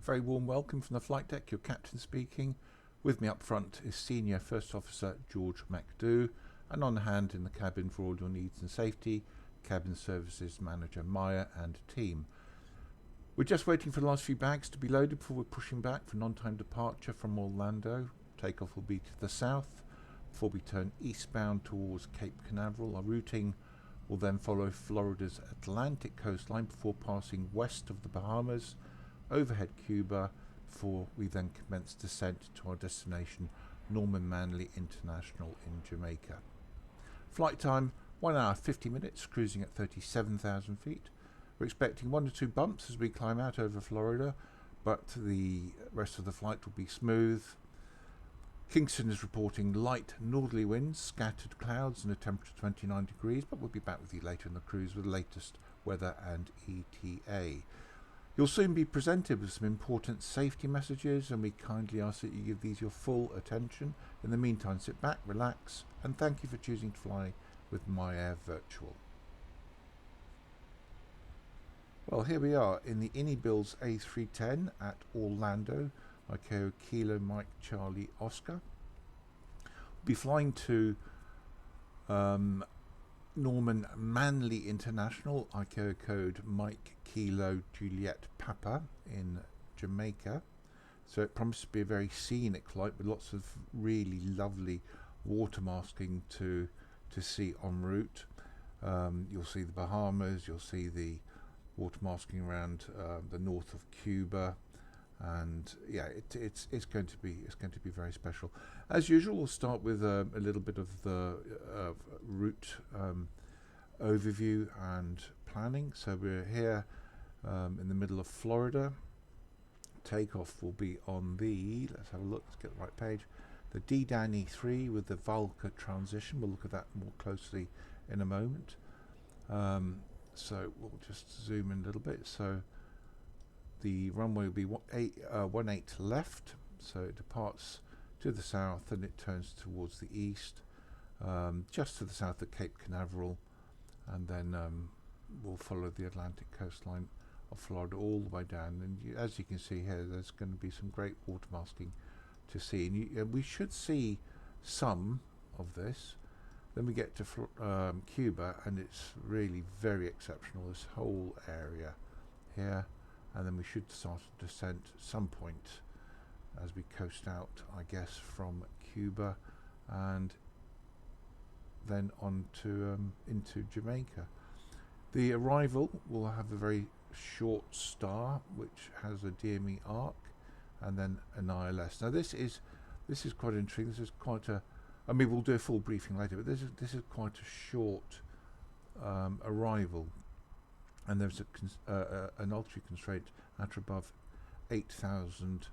very warm welcome from the flight deck, your captain speaking. With me up front is Senior First Officer George McDoo, and on hand in the cabin for all your needs and safety, Cabin Services Manager Maya and team. We're just waiting for the last few bags to be loaded before we're pushing back for non-time departure from Orlando. Takeoff will be to the south before we turn eastbound towards Cape Canaveral. Our routing will then follow Florida's Atlantic coastline before passing west of the Bahamas, overhead Cuba, before we then commence descent to our destination, Norman Manley International in Jamaica. Flight time, 1 hour 50 minutes, cruising at 37,000 feet. We're expecting 1 to 2 bumps as we climb out over Florida, but the rest of the flight will be smooth. Kingston is reporting light northerly winds, scattered clouds and a temperature of 29 degrees, but we'll be back with you later in the cruise with the latest weather and ETA. You'll soon be presented with some important safety messages, and we kindly ask that you give these your full attention. In the meantime, sit back, relax, and thank you for choosing to fly with MyAir Virtual. Well, here we are in the EBAYY A310 at Orlando, ICAO Kilo Mike Charlie Oscar. We'll be flying to Norman Manley International, ICAO code Mike Kilo Juliet Papa in Jamaica. So it promises to be a very scenic flight with lots of really lovely water masking to see en route. You'll see the Bahamas, you'll see the water masking around the north of Cuba, and yeah, it's going to be very special. As usual, we'll start with a little bit of the route overview and planning. So we're here in the middle of Florida. Takeoff will be on the, let's have a look, let's get the right page, the D-Dan E3 with the VALKA transition. We'll look at that more closely in a moment. So we'll just zoom in a little bit. So the runway will be 18 left, so it departs to the south and it turns towards the east, just to the south of Cape Canaveral, and then we'll follow the Atlantic coastline of Florida all the way down. And as you can see here, there's going to be some great water masking to see, and we should see some of this. Then we get to Cuba, and it's really very exceptional, this whole area here. And then we should start a descent at some point as we coast out, I guess, from Cuba, and then on to into Jamaica. The arrival will have a very short star, which has a DME arc, and then an ILS. Now this is quite interesting. This is quite a, I mean, we'll do a full briefing later, but this is quite a short arrival, and there's an altitude constraint at above 8,000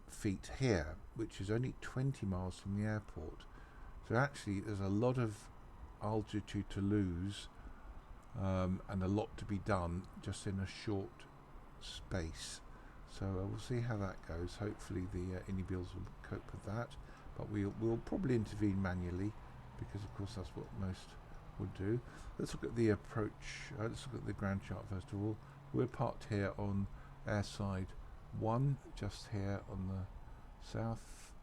feet here, which is only 20 miles from the airport. So actually, there's a lot of altitude to lose, and a lot to be done just in a short space. So we'll see how that goes. Hopefully, the EBAYY will cope with that. But we'll probably intervene manually, because of course that's what most would do. Let's look at the approach, let's look at the ground chart first of all. We're parked here on airside 1, just here on the south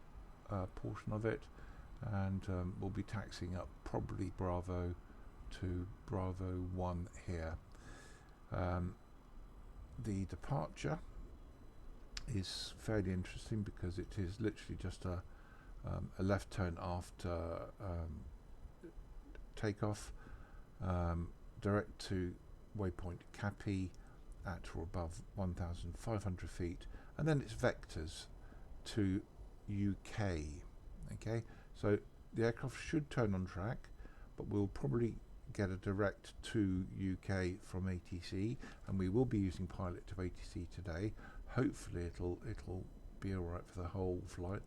portion of it, and we'll be taxiing up probably Bravo to Bravo 1 here. The departure is fairly interesting because it is literally just a left turn after takeoff, direct to waypoint Capi at or above 1,500 feet, and then it's vectors to UK. Okay, so the aircraft should turn on track, but we'll probably get a direct to UK from ATC, and we will be using pilot to ATC today. Hopefully it'll be all right for the whole flight.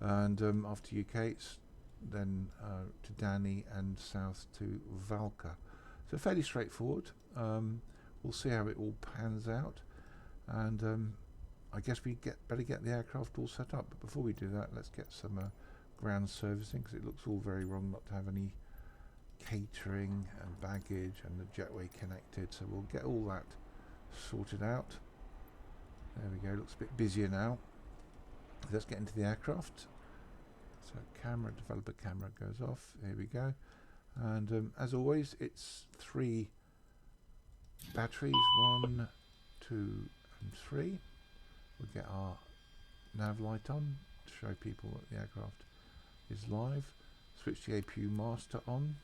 And after UK, it's then to Danny and south to VALKA. So fairly straightforward. We'll see how it all pans out, and I guess we better get the aircraft all set up. But before we do that, let's get some ground servicing, because it looks all very wrong not to have any catering and baggage and the jetway connected. So we'll get all that sorted out. There we go, looks a bit busier now. Let's get into the aircraft. So camera, developer camera goes off. Here we go. And as always, it's 3 batteries, 1, 2 and 3. We'll get our nav light on to show people that the aircraft is live. Switch the APU master on.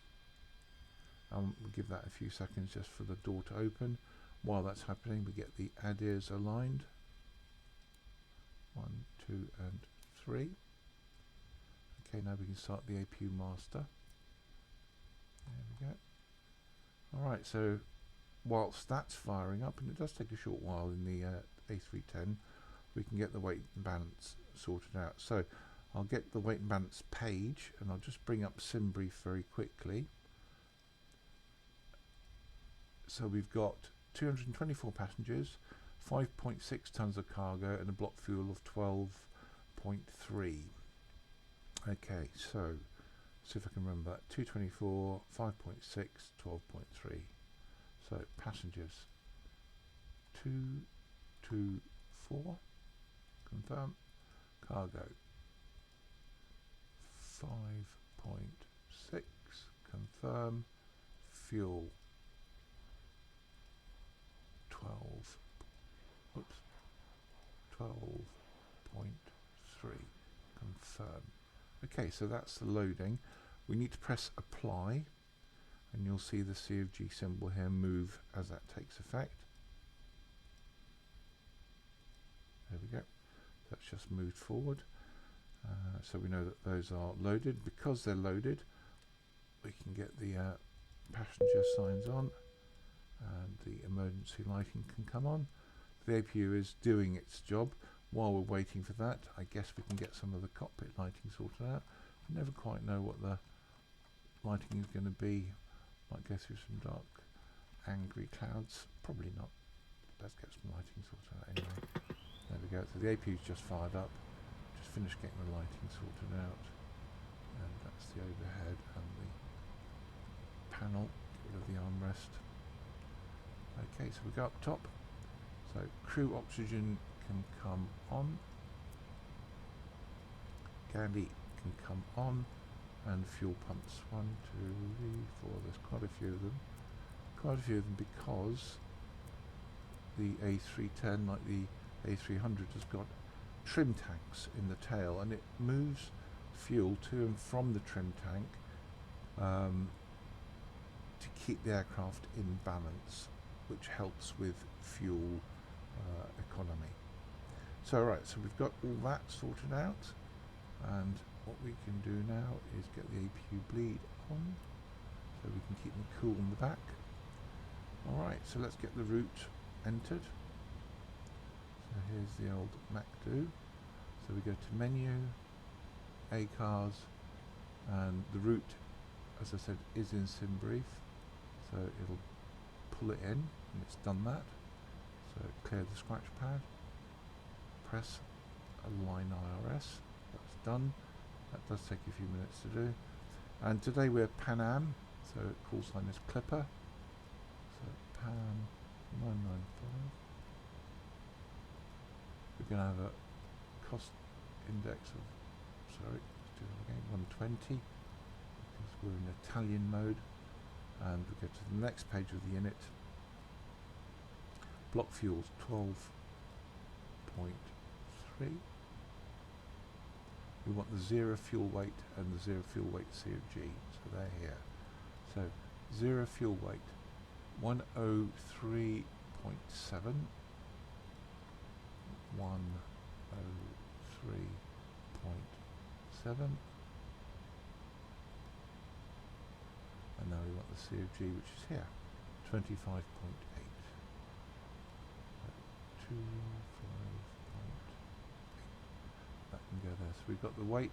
We'll give that a few seconds just for the door to open. While that's happening, we get the ADIRs aligned. 1, 2 and 3. Okay, now we can start the APU master. There we go. Alright, so whilst that's firing up, and it does take a short while in the A310, we can get the weight and balance sorted out. So I'll get the weight and balance page, and I'll just bring up SimBrief very quickly. So we've got 224 passengers, 5.6 tons of cargo, and a block fuel of 12.3. Okay, so see if I can remember that. 224, 5.6, 12.3. So passengers 224, confirm. Cargo 5.6, confirm. Fuel 12.3, confirm. Okay, so that's the loading. We need to press apply, and you'll see the CFG symbol here move as that takes effect. There we go. That's just moved forward. So we know that those are loaded. Because they're loaded, we can get the passenger signs on, and the emergency lighting can come on. The APU is doing its job. While we're waiting for that, I guess we can get some of the cockpit lighting sorted out. You never quite know what the lighting is going to be. Might go through some dark, angry clouds. Probably not. Let's get some lighting sorted out anyway. There we go. So the APU is just fired up. Just finished getting the lighting sorted out. And that's the overhead and the panel. Get rid of the armrest. Okay, so we go up top. So crew oxygen can come on. Galley can come on. And fuel pumps 1, 2, 3, 4. There's quite a few of them. Quite a few of them because the A310, like the A300, has got trim tanks in the tail, and it moves fuel to and from the trim tank to keep the aircraft in balance, which helps with fuel economy. So right, so we've got all that sorted out, and what we can do now is get the APU bleed on, so we can keep them cool in the back. Alright, so let's get the route entered. So here's the old MACD. So we go to menu, ACARS, and the route, as I said, is in SimBrief. So it'll pull it in, and it's done that. So clear the scratch pad, press align IRS, that's done. That does take a few minutes to do. And today we're Pan Am, so call sign is Clipper. So Pan 995. We're going to have a cost index of, sorry, let's do that again, 120, because we're in Italian mode. And we go to the next page of the unit. Block fuels 12.3. We want the zero fuel weight and the zero fuel weight CFG, so they're here. So zero fuel weight 103.7, 103.7, and now we want the CFG, which is here, 25.8. 25.8. That can go there. So we've got the weight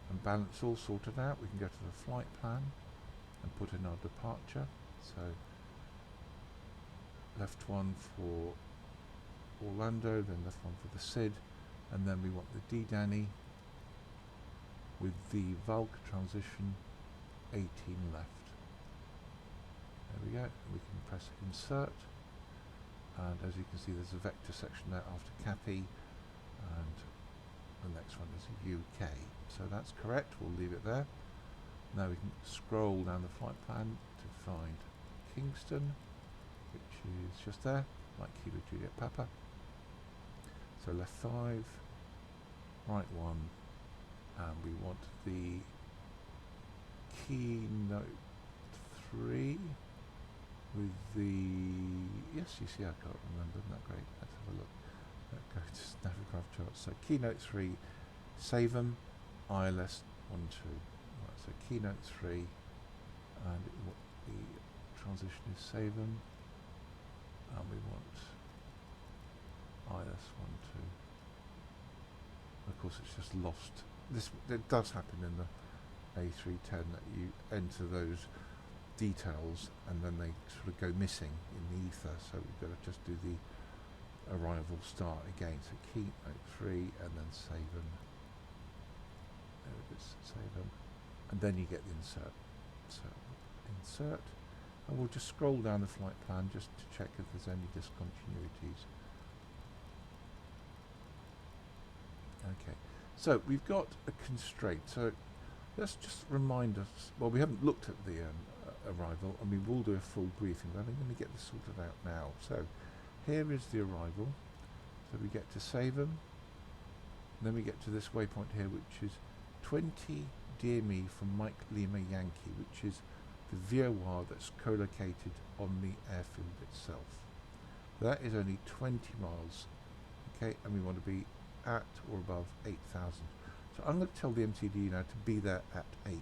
and balance all sorted out. We can go to the flight plan and put in our departure. So left one for Orlando, then left one for the SID, and then we want the D-Danny with the VALKA transition 18 left. There we go. We can press insert, and as you can see there's a vector section there after CAPI, and the next one is UK. So that's correct, we'll leave it there. Now we can scroll down the flight plan to find Kingston, which is just there, like Kilo Juliet Papa. So left 5, right 1, and we want the keynote 3 with the, yes, you see I can't remember, isn't that great? Let's have a look. Let's go to Navigraph charts. So keynote 3, SAVEM, ILS 1, 2. Right, so keynote 3, and the transition is SAVEM, and we want ILS 1, 2. Of course, it's just lost. This it does happen in the A310 that you enter those details and then they sort of go missing in the ether. So we've got to just do the arrival start again. So keynote 3 and then SAVEM. There it is, SAVEM, and then you get the insert. So insert, and we'll just scroll down the flight plan just to check if there's any discontinuities. Okay, so we've got a constraint. So let's just remind us, well, we haven't looked at the arrival, and we will do a full briefing, but I'm going to get this sorted out now. So here is the arrival. So we get to SAVEM, then we get to this waypoint here, which is 20 Dear Me from Mike Lima Yankee, which is the VOR that's co-located on the airfield itself. That is only 20 miles, okay, and we want to be at or above 8,000. So I'm going to tell the MTD now to be there at 8.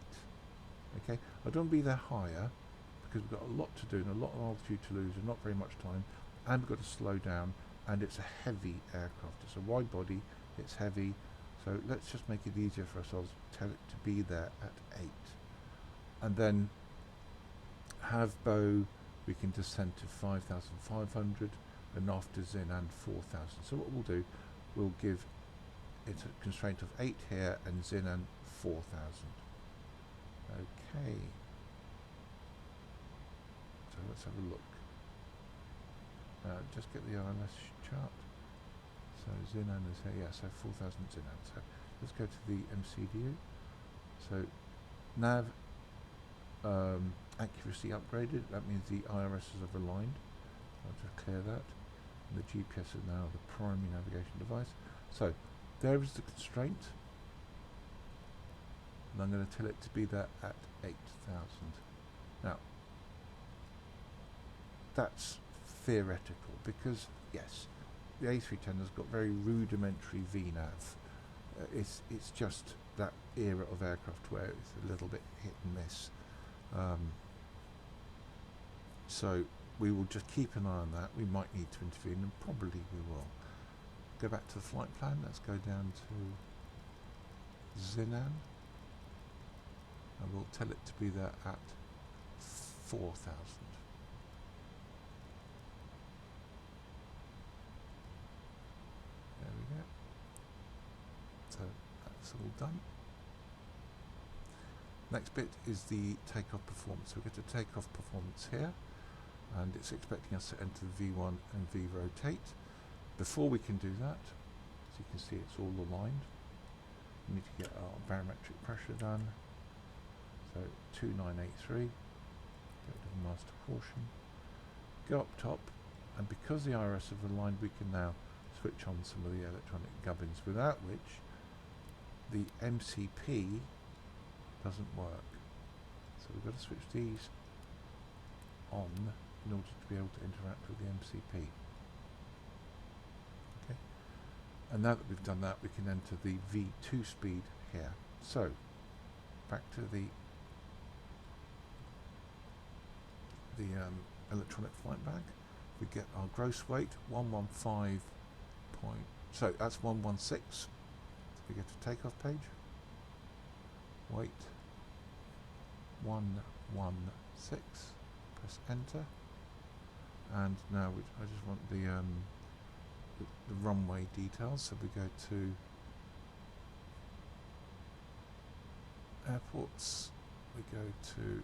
Okay, I don't want to be there higher because we've got a lot to do and a lot of altitude to lose and not very much time, and we've got to slow down, and it's a heavy aircraft. It's a wide body, it's heavy, so let's just make it easier for ourselves. Tell it to be there at 8, and then have bow, we can descend to 5,500, and after Zinan 4,000. So what we'll do, we'll give it a constraint of 8 here and Zinan 4,000. Okay, so let's have a look. Just get the ILS chart. So Zinan is here, yeah, so 4,000 Zinan. So let's go to the MCDU. So nav accuracy upgraded, that means the IRSs have aligned. I'll just clear that. And the GPS is now the primary navigation device. So there is the constraint, and I'm going to tell it to be there at 8,000. Now that's theoretical because yes, the A310 has got very rudimentary VNAV. It's just that era of aircraft where it's a little bit hit and miss. So we will just keep an eye on that. We might need to intervene, and probably we will. Go back to the flight plan. Let's go down to Zinan, and we'll tell it to be there at 4,000. There we go. So that's all done. Next bit is the takeoff performance. So we get a takeoff performance here, and it's expecting us to enter the V1 and V rotate. Before we can do that, as you can see, it's all aligned. We need to get our barometric pressure done. So 2983, go to the master caution, go up top, and because the IRS have aligned, we can now switch on some of the electronic gubbins, without which the MCP doesn't work. So we've got to switch these on in order to be able to interact with the MCP. Okay, and now that we've done that, we can enter the V2 speed here. So back to the electronic flight bag. We get our gross weight 115 point, so that's 116. So we get to takeoff page, weight 116, press enter, and now I just want the runway details. So we go to airports, we go to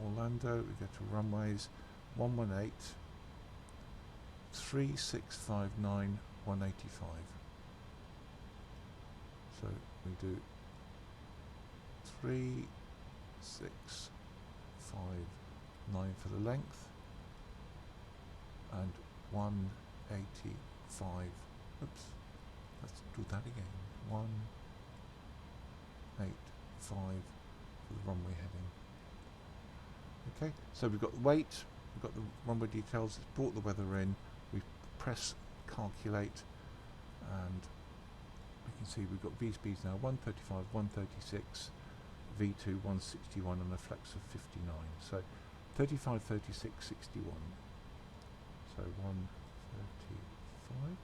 Orlando, we go to runways 118, 3659,185. So we do 3659 for the length and 185. Oops, let's do that again. 185 for the runway heading. Okay, so we've got the weight, we've got the runway details, it's brought the weather in, we press calculate, and we can see we've got V speeds now 135, 136, V2 161 and a flex of 59. So 35, 36, 61. So 135,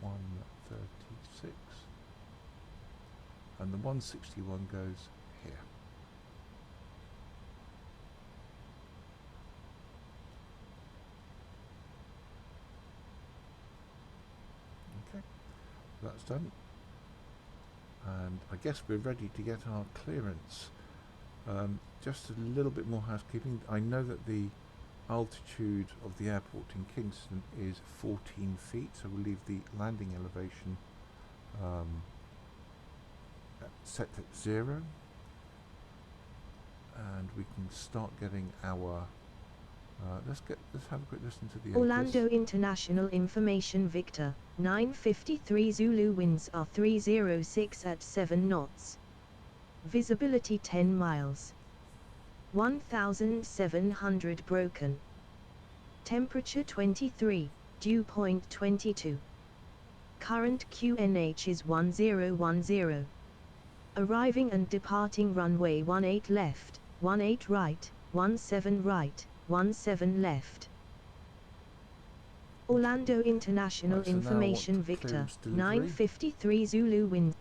136, and the 161 goes here. Okay, that's done. And I guess we're ready to get our clearance. Just a little bit more housekeeping. I know that the altitude of the airport in Kingston is 14 feet, so we'll leave the landing elevation set at 0, and we can start getting our let's have a quick listen to the Orlando International Information Victor 953 Zulu, winds are 306 at 7 knots. Visibility 10 miles. 1700 broken. Temperature 23, dew point 22. Current QNH is 1010. Arriving and departing runway 18 left, 18 right, 17 right, 17 left. Orlando International Information Victor 953 Zulu, wind.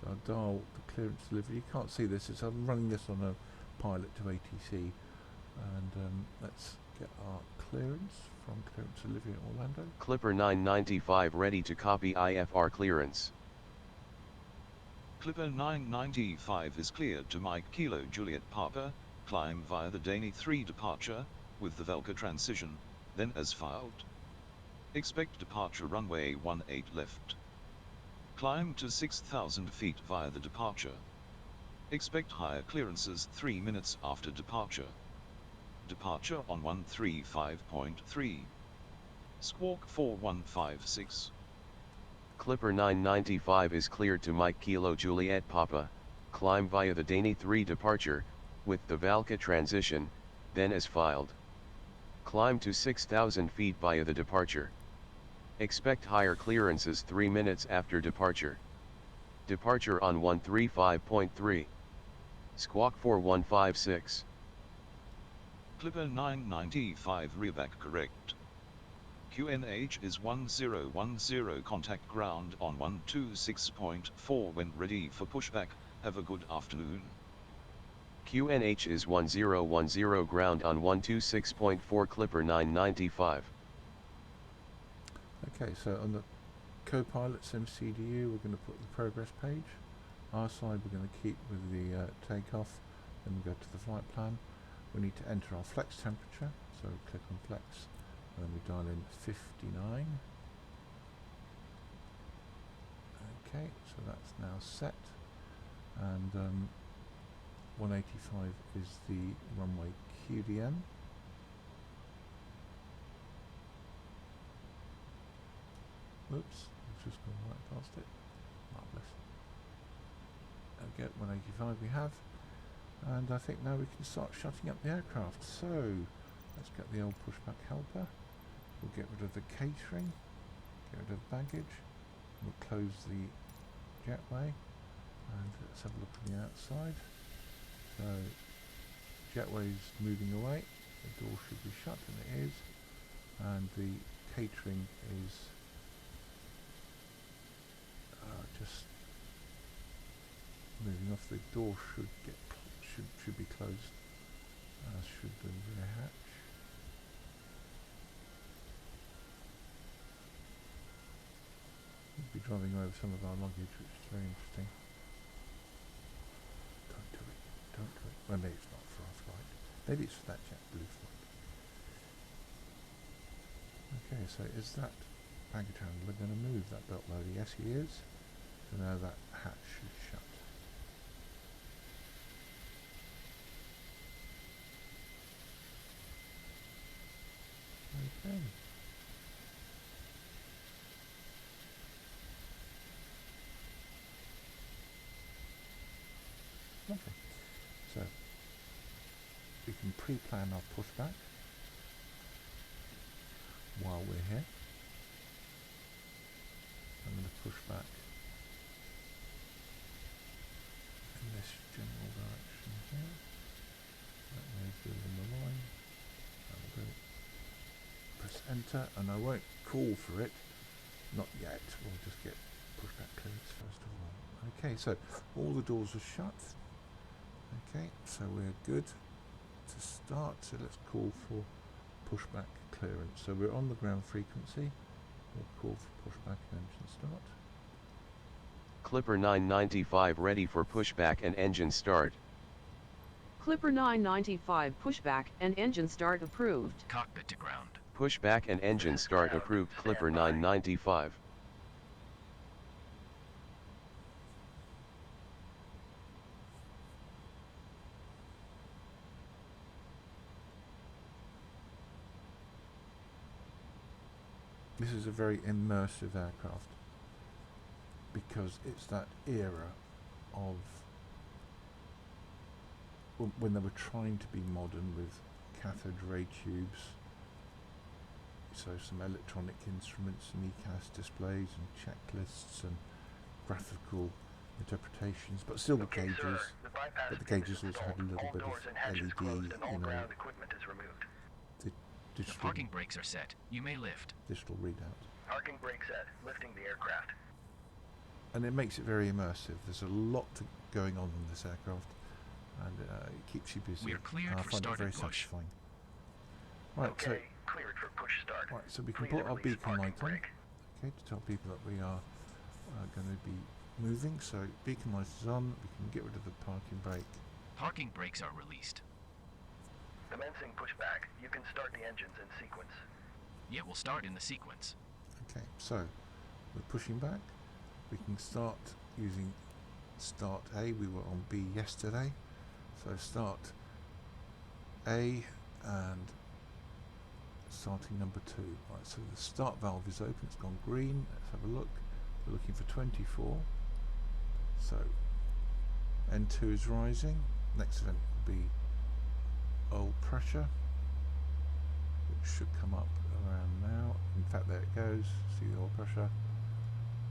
So I'll dial the clearance delivery. You can't see this, I'm running this on a pilot to ATC, and let's get our clearance from clearance delivery in Orlando. Clipper 995 ready to copy IFR clearance. Clipper 995 is cleared to Mike Kilo Juliet Papa, climb via the Danny 3 departure, with the VALKA transition, then as filed. Expect departure runway 18 left. Climb to 6,000 feet via the departure. Expect higher clearances 3 minutes after departure. Departure on 135.3. Squawk 4156. Clipper 995 is cleared to Mike Kilo Juliet Papa, climb via the Danny 3 departure, with the VALKA transition, then as filed. Climb to 6,000 feet via the departure. Expect higher clearances 3 minutes after departure. Departure on 135.3. Squawk 4156. Clipper 995 rearback correct. QNH is 1010, contact ground on 126.4 when ready for pushback. Have a good afternoon. QNH is 1010, ground on 126.4, Clipper 995. Okay, so on the co-pilot SimCDU we're going to put the progress page. Our side we're going to keep with the takeoff, then we go to the flight plan. We need to enter our flex temperature, so we click on flex and then we dial in 59. Okay, so that's now set, and 185 is the runway QDM. Oops, I've just gone right past it. Marvellous. Okay, 185 we have, and I think now we can start shutting up the aircraft. So let's get the old pushback helper. We'll get rid of the catering, get rid of baggage, we'll close the jetway, and let's have a look at the outside. So jetway's moving away, the door should be shut, and it is, and the catering is just moving off. The door should be closed, as should the rear hatch. We'll be driving over some of our luggage, which is very interesting. Don't do it. Well, maybe it's not for our flight. Maybe it's for that JetBlue flight. Okay, so is that baggage handler going to move that belt loader? Yes, he is. So now that hatch is shut. Okay. Lovely. So we can pre-plan our pushback while we're here. I'm going to push back in this general direction here. That may build on the line. I'll go press enter, and I won't call for it. Not yet. We'll just get pushback clearance first of all. Okay, so all the doors are shut. Okay, so we're good to start. So let's call for pushback clearance. So we're on the ground frequency. We'll call for pushback and engine start. Clipper 995 ready for pushback and engine start. Clipper 995 pushback and engine start approved. Cockpit to ground. Pushback and engine start approved. Clipper 995. This is a very immersive aircraft because it's that era of when they were trying to be modern with cathode ray tubes, so some electronic instruments and ECAS displays and checklists and graphical interpretations, but still the gauges. But the gauges also had a little bit of LED, you know, The parking brakes are set. You may lift. digital readout. Parking brake set, lifting the aircraft. And it makes it very immersive. There's a lot going on in this aircraft, and it keeps you busy. We are cleared I for find it start very and push. satisfying. Right, Okay, cleared for push start. so we can Please put our release beacon parking light on, brake. okay, to tell people that we are going to be moving. So beacon light is on. We can get rid of the parking brake. Parking brakes are released. Commencing pushback. You can start the engines in sequence. Yeah, we'll start in the sequence. Okay, so we're pushing back. We can start using start A. We were on B yesterday, so start A and starting number 2. Right, so the start valve is open. It's gone green. Let's have a look. We're looking for 24. So N2 is rising. Next event will be oil pressure, which should come up around now. In fact, there it goes. See the oil pressure.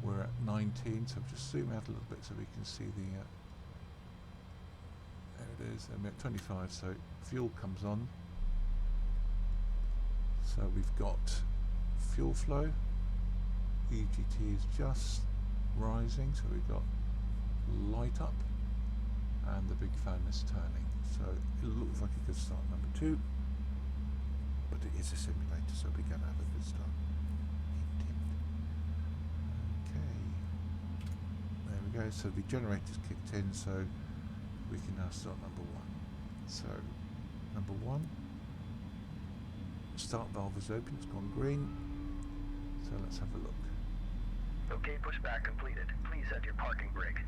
We're at 19, so just zoom out a little bit so we can see the there it is. And we're at 25, so fuel comes on. So we've got fuel flow. EGT is just rising, so we've got light up, and the big fan is turning. So it looks like a good start, number 2, but it is a simulator, so we're going to have a good start. Okay, there we go. So the generator's kicked in, so we can now start number 1. So number 1, start valve is open, it's gone green. So let's have a look. Okay, pushback completed. Please set your parking brake.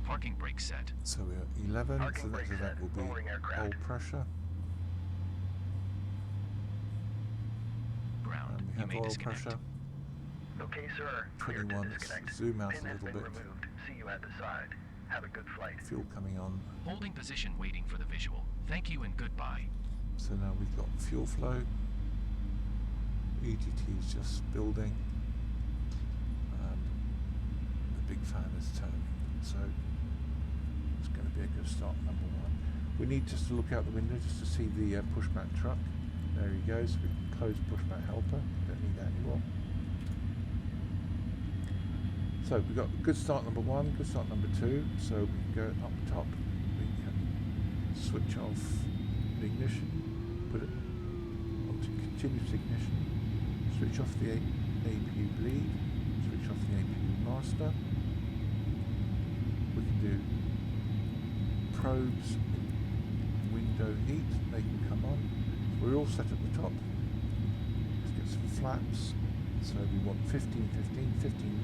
Parking brake set. So we're at 11, Parking so the next brake event set. will be Lowering aircraft. oil pressure. Ground. And we You have may oil disconnect. pressure. Okay, sir. Cleared to 21, disconnect. let's zoom out Pin a has little been bit. removed. See you at the side. Have a good flight. Fuel coming on. Holding position waiting for the visual. Thank you and goodbye. So now we've got fuel flow. EGT is just building. And the big fan is turning. So it's going to be a good start, number 1. We need just to look out the window just to see the pushback truck. There he goes. We can close pushback helper. Don't need that anymore. So we've got good start number 1, good start number 2. So we can go up top. We can switch off the ignition, put it onto continuous ignition, switch off the APU bleed, switch off the APU master. We can do probes, window heat, they can come on. So we're all set at the top. Let's get some flaps. So we want 15, 15, 15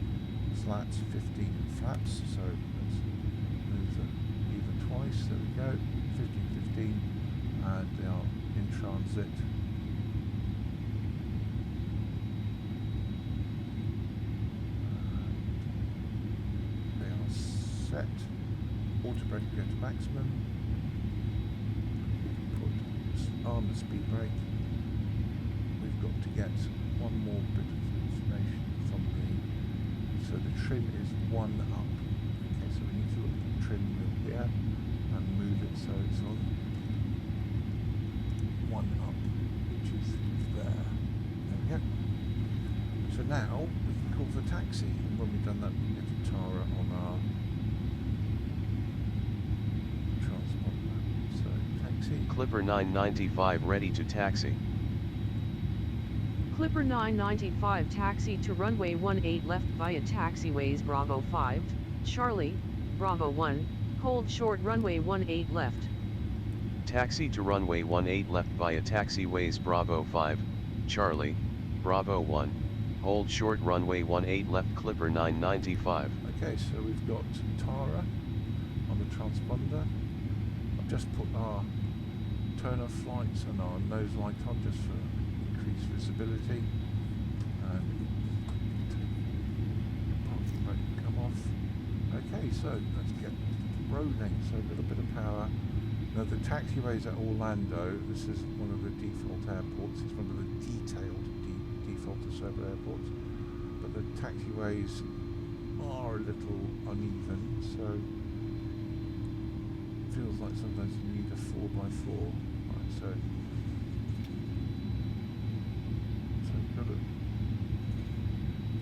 slats, 15 flaps. So let's move the lever twice. There we go. 15, 15, and they are in transit. They are set. Auto brake go to maximum. We can put arm the speed brake. We've got to get one more bit of information from so the trim is 1 up. Okay, so we need to look at the trim wheel here and move it so it's on 1 up, which is there. There we go. So now we can call for taxi, and when we've done that we can get a TOVAR on our transponder. So taxi. Clipper 995 ready to taxi. Clipper 995 taxi to runway 18 left via taxiways Bravo 5, Charlie, Bravo 1, hold short runway 18 left. Taxi to runway 18 left via taxiways Bravo 5, Charlie, Bravo 1, hold short runway 18 left Clipper 995. Okay, so we've got TOVAR on the transponder. I've just put our turn off lights and our nose light on just for increased visibility, and parking brake come off. Okay, so let's get rolling. So a little bit of power. Now the taxiways at Orlando, this is one of the default airports, it's one of the detailed default to server airports, but the taxiways are a little uneven, so it feels like sometimes you need a 4x4. Right, so we've got to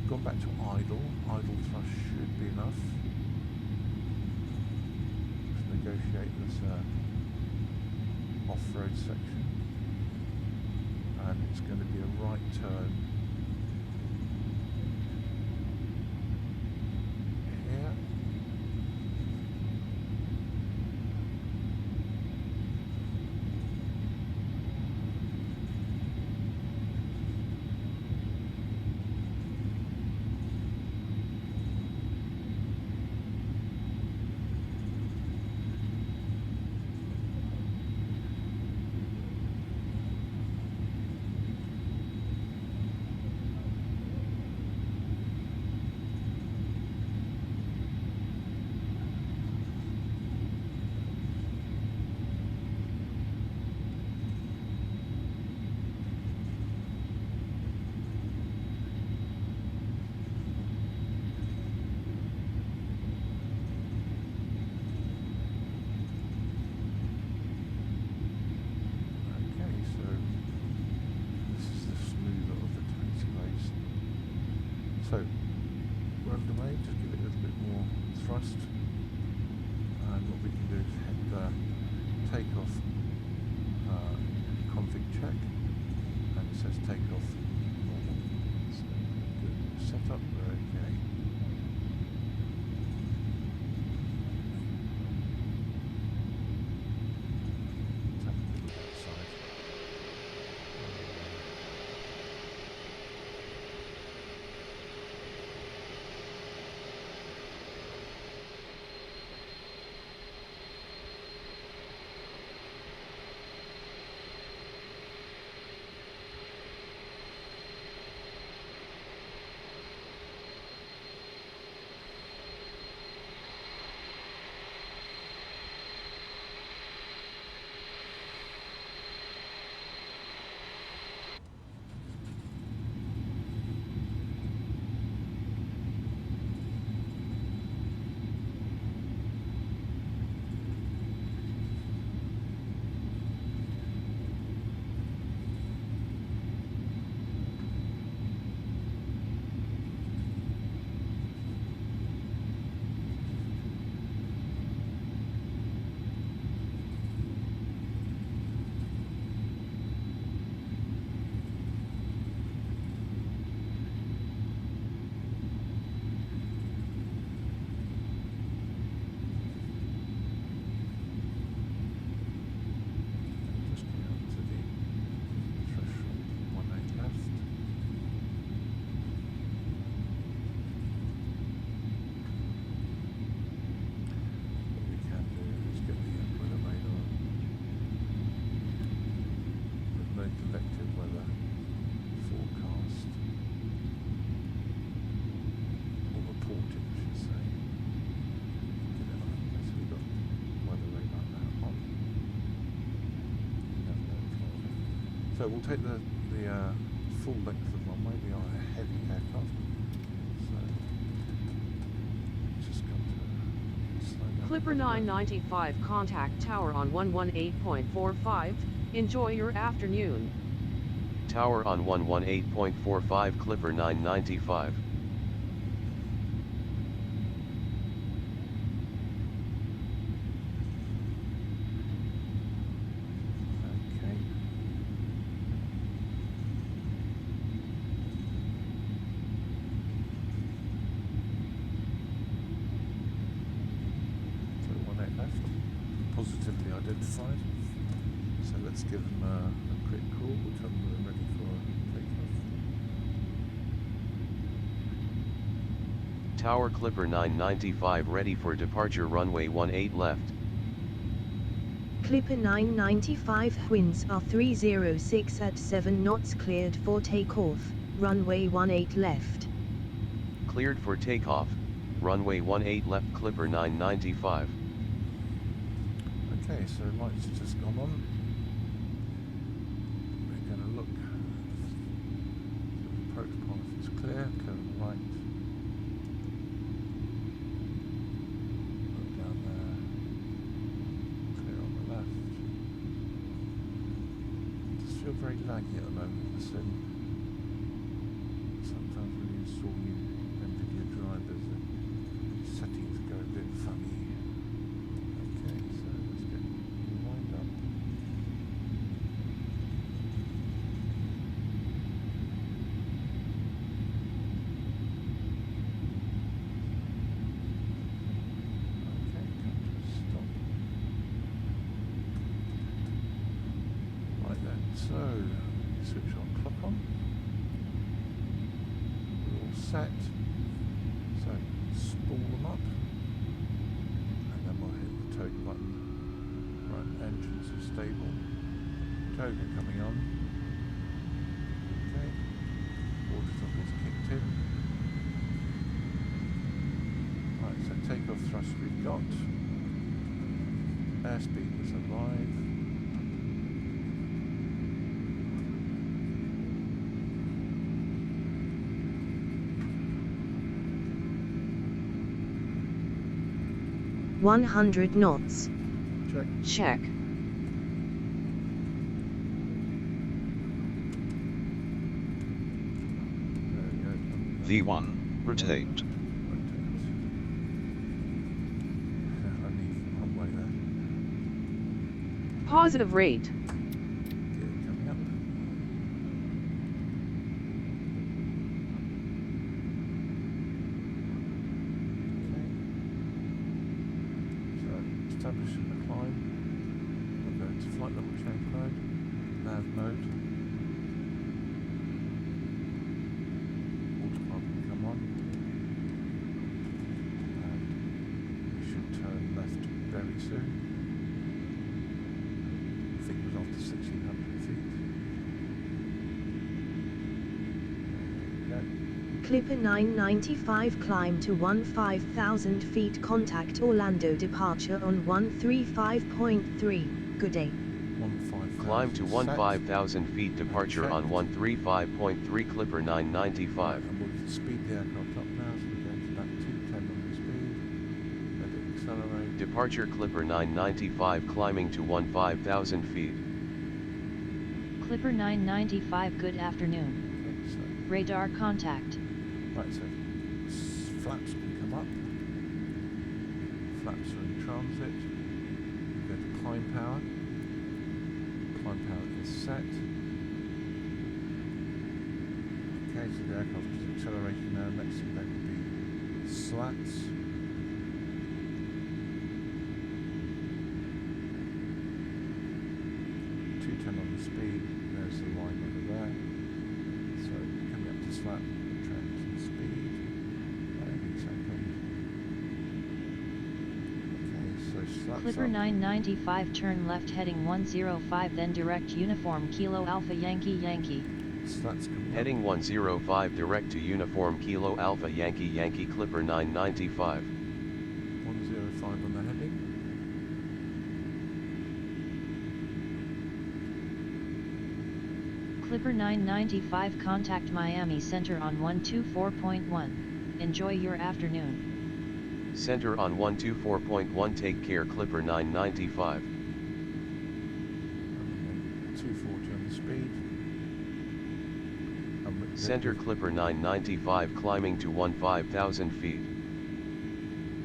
gone back to idle. Idle thrust should be enough. Let's negotiate this off-road section, and it's going to be a right turn here. So we're underway, just give it a little bit more thrust, and what we can do is head the takeoff config check, and it says takeoff normal. So good setup, we're okay. Let's have a look outside. So we'll take the full length of runway. We are a heavy aircraft. So just got to slow down. Clipper 995 contact tower on 118.45. Enjoy your afternoon. Tower on 118.45 Clipper 995. Okay. So 18 left. Positively identified. So let's give them a quick call. We'll tell them we're ready for takeoff. Tower Clipper 995 ready for departure runway 18 left. Clipper 995 winds are 306 at 7 knots, cleared for takeoff, runway 18 left. Cleared for takeoff, runway 18 left Clipper 995. Okay, so lights have just gone on. We're going to look. The approach path is clear, curve right. Look down there. Clear on the left. Just feel very laggy at the moment. Sometimes when you install new NVIDIA drivers, the settings go a bit funny. Okay, so let's get wind up. Okay, come to a stop. Right then, so switch our clock on. We're all set. So spool them up. And then we'll hit the toga button. Right, engines are stable. Toga coming on. Okay. Water throttle's kicked in. Right, so takeoff thrust we've got. Airspeed was alive. – 100 knots. Check. Check. There we go. V1, rotate. Only runway there. Positive rate. Gear coming up. Okay. So establishing the climb. We'll go to flight level change mode, nav mode. Autopilot will come on. And we should turn left very soon. I think it was after 1600 feet. There we go. Clipper 995 climb to 15,000 feet, contact Orlando, departure on 135.3, good day. 15,000 Climb to set. 15,000 feet, departure Okay. on 135.3 Clipper 995. And we'll speed the aircraft up now, so we're going to about 210 on the speed. Let it accelerate. Departure Clipper 995 climbing to 15,000 feet. Clipper 995, good afternoon. Okay, so, Radar contact. right, so flaps can come up. Flaps are in transit. We go to climb power. Climb power is set. Okay, so the aircraft is accelerating now. Next thing that will be slats. On the speed, there's the line over there. So coming up to slat, transition speed. Wait a second. Okay, so slats Clipper up. 995, turn left heading 105, then direct uniform Kilo Alpha Yankee Yankee. Slats coming Heading up. 105 direct to uniform Kilo Alpha Yankee Yankee Clipper 995. 105 on the heading. Clipper 995 contact Miami Center on 124.1. Enjoy your afternoon. Center on 124.1, take care Clipper 995. 240 on the speed. Center Clipper 995 climbing to 15,000 feet.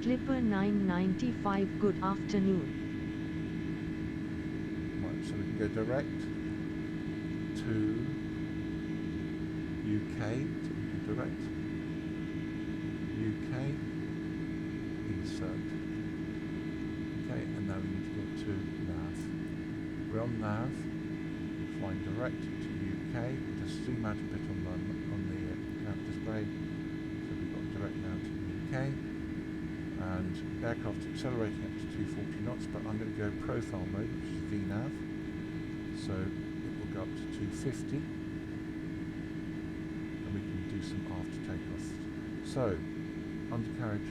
Clipper 995 good afternoon. Right, so we can go direct to UK, so we can direct UK, insert, okay, and now we need to go to nav. We're on nav, flying direct to UK, just zoom out a bit on the nav display, so we've got direct now to UK, and aircraft accelerating up to 240 knots, but I'm going to go profile mode, which is VNAV, so it will go up to 250, and we can do some after takeoff. So, undercarriage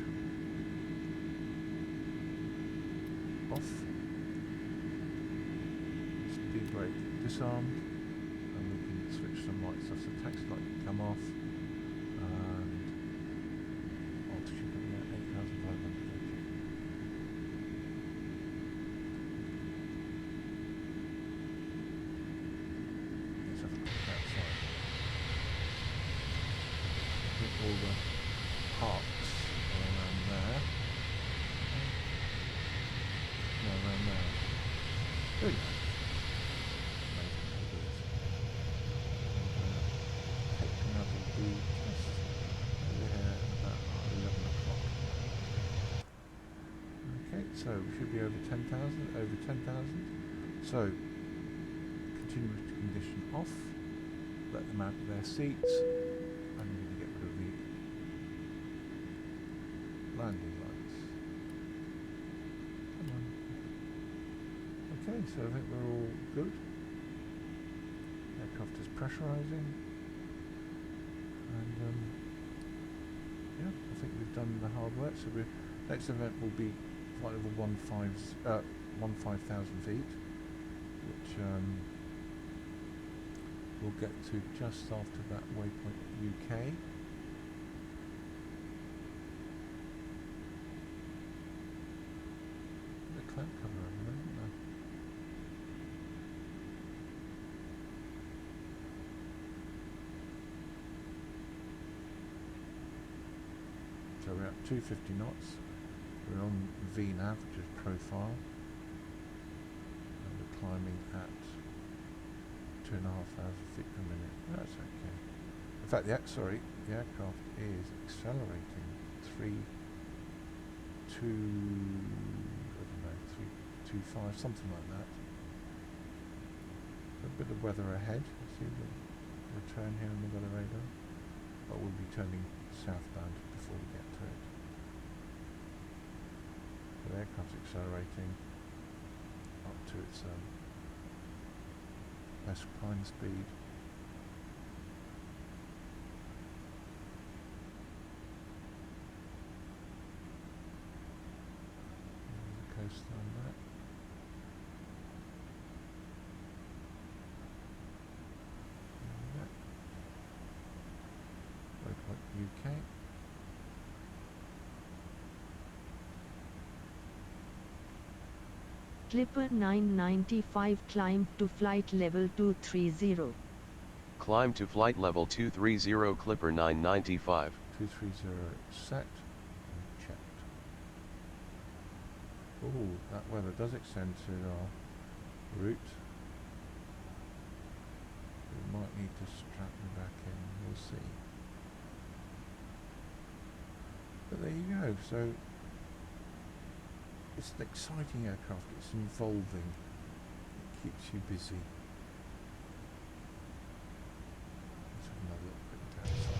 off, speed brake disarmed, and we can switch some lights off, so taxi light can come off, and altitude of 8,500. Let's have a look outside. I think all the parks are around there. No, around there. There we go. Amazing, look at this. And, taking out will be just over here at about 11 o'clock. Okay, so we should be over 10,000, over 10,000. So, continuous condition off, let them out of their seats. I'm going to get rid of the landing lights. Come on. Okay, so I think we're all good. Aircraft is pressurizing. And yeah, I think we've done the hard work. So next event will be flight level 15,000 feet, which we'll get to just after that waypoint UK. The cloud cover over there, isn't there? So we're at 250 knots. We're on VNAV, which is profile, and we're climbing at 2,500 feet per minute. That's okay. In fact, the aircraft is accelerating 3.5, something like that. A bit of weather ahead. See the return here on the weather radar, but we'll be turning southbound before we get to it. The aircraft's accelerating up to its best climb speed. The coastline there. Waypoint UK. Clipper 995 climb to flight level 230. Climb to flight level 230 Clipper 995. 230 set and checked. Oh, that weather does extend to our route. We might need to strap them back in, we'll see. But there you go, so it's an exciting aircraft, it's involving, it keeps you busy. Let's have another look at the outside.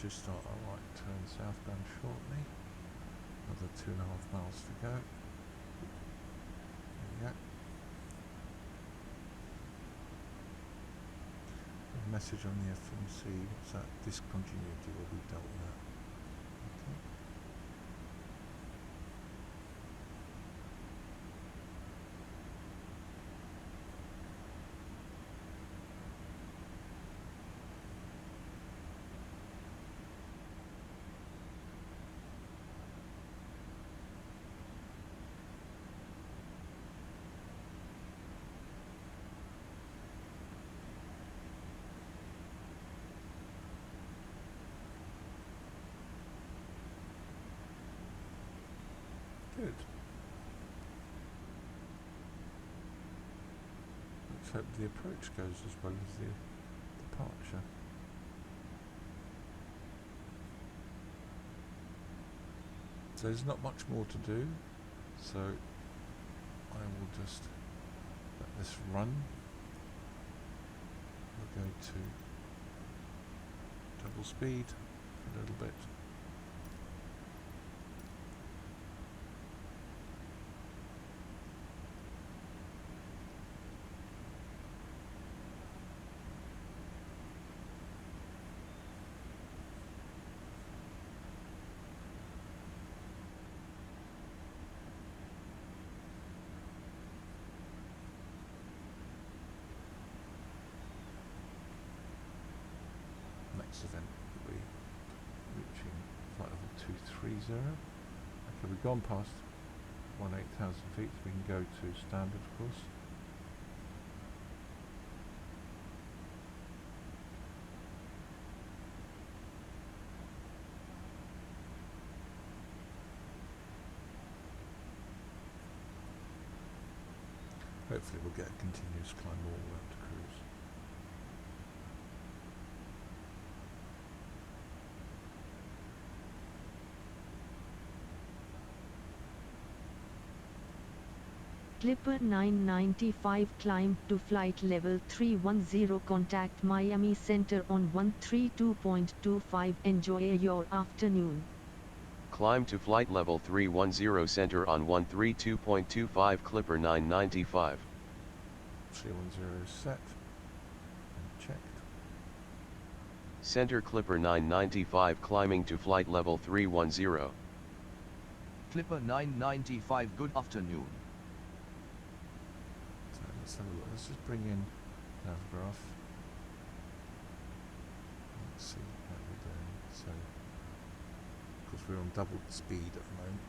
Should start our right turn southbound shortly. Another 2.5 miles to go. There we go. A message on the FMC, what's that? Discontinuity, well, we dealt with that. Okay. Good. Let's hope the approach goes as well as the departure. So there's not much more to do, so I will just let this run. We'll go to double speed for a little bit. Next event will be reaching flight level 230. Okay, we've gone past 18,000 feet, so we can go to standard, of course. Hopefully we'll get a continuous climb all the way up to cruise. Clipper 995 climb to flight level 310, contact Miami Center on 132.25. Enjoy your afternoon. Climb to flight level 310 center on 132.25 Clipper 995. 310 is set and checked. Center Clipper 995 climbing to flight level 310. Clipper 995, good afternoon. So let's have a look. Let's just bring in Navgraph. Let's see how we're doing. So, of course, we're on double speed at the moment.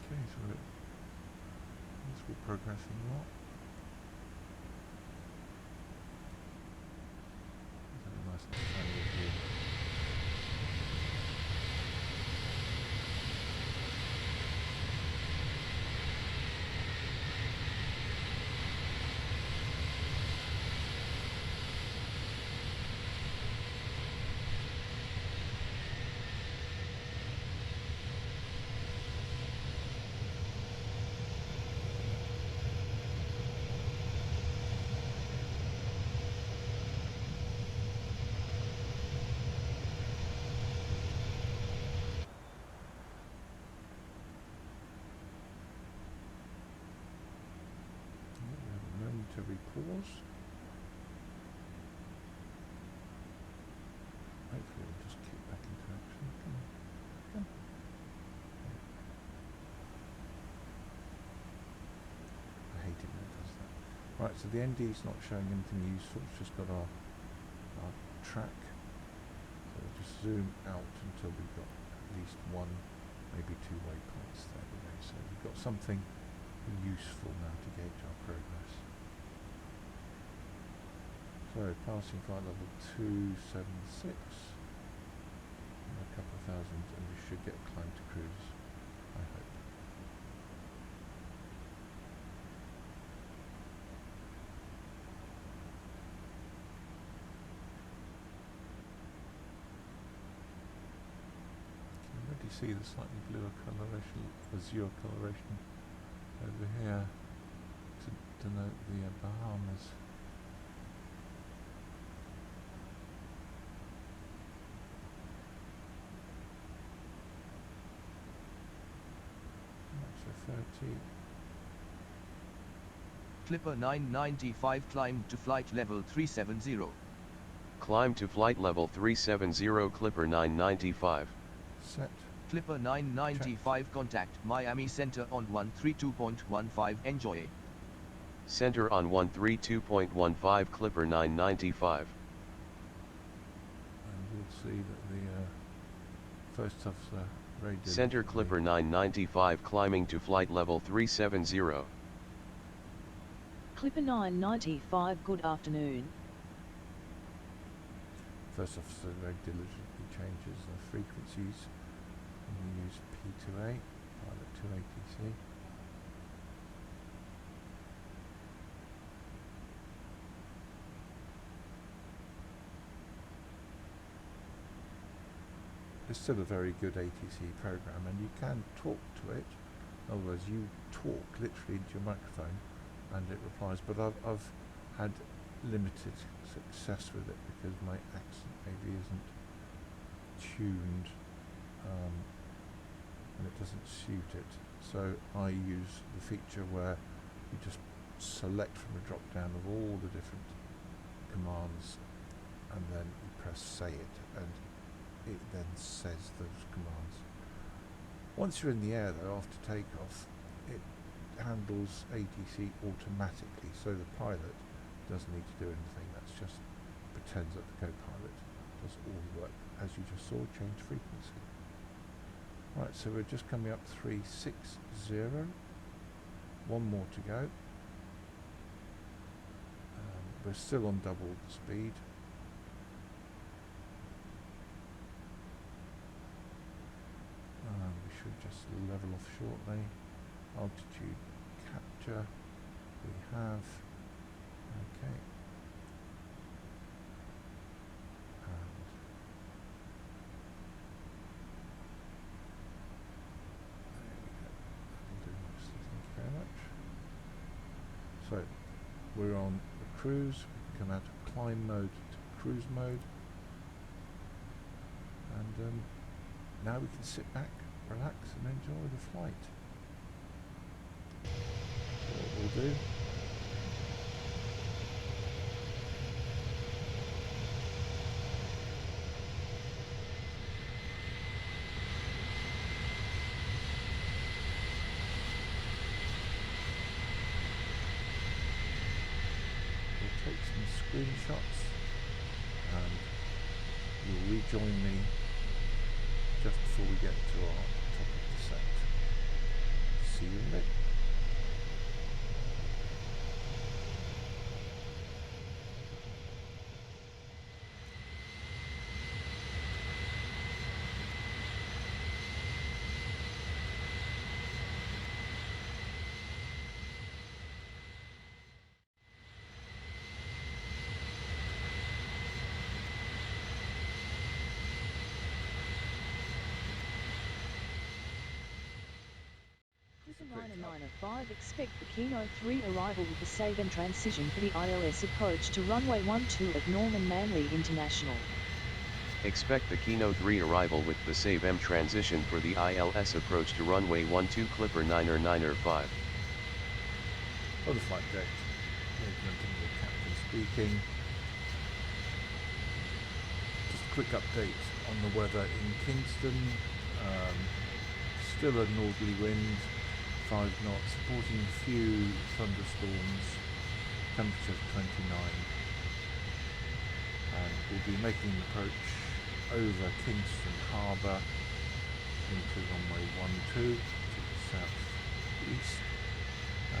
Okay, so we're progressing well. Very nice and friendly view. Momentary pause. Hopefully we'll just kick back into action. Come on. Come on. I hate it when it does that. Right, so the ND is not showing anything useful, it's just got our track. So we'll just zoom out until we've got at least one, maybe two waypoints there. So we've got something useful now to gauge our progress. So passing flight level 276, a couple of thousand, and we should get climb to cruise, I hope. Okay, already see the slightly bluer coloration, azure coloration over here to denote the Bahamas. That's a 30. Clipper 995 climbed to flight level 370. Climb to flight level 370 Clipper 995. Set. Clipper 995 contact Miami Center on 132.15. Enjoy. Center on 132.15 Clipper 995. And you'll see that the first officer very Center Clipper 995 climbing to flight level 370. Clipper 995, good afternoon. First officer very diligently changes the frequencies, and we use P2A, pilot to ATC. It's still a very good ATC program, and you can talk to it. In other words, you talk literally into your microphone and it replies, but I've had limited success with it because my accent maybe isn't tuned and it doesn't suit it. So I use the feature where you just select from a drop down of all the different commands and then you press say it and it then says those commands. Once you're in the air though, after takeoff, it handles ATC automatically, so the pilot doesn't need to do anything. That's just pretends that the co-pilot does all the work, as you just saw, change frequency. Right, so we're just coming up 360. One more to go. We're still on double the speed. We should just level off shortly. Altitude capture we have. Okay. And there we go. That'll do nicely. Thank you very much. So we're on the cruise. We can come out of climb mode to cruise mode. And now we can sit back, relax and enjoy the flight. So what we'll do, we'll take some screenshots and you'll rejoin me just before we get to our top of descent. See you in a bit. Clipper 995, expect the Kino 3 arrival with the SAVEM transition for the ILS approach to runway 12 at Norman Manley International. Expect the Kino 3 arrival with the SAVEM transition for the ILS approach to runway 12 Clipper 995. Oh, the flight deck. The captain speaking. Just a quick update on the weather in Kingston. Still a northerly wind, 5 knots, supporting a few thunderstorms, temperature 29. And we'll be making an approach over Kingston Harbour into runway 12 to the south-east,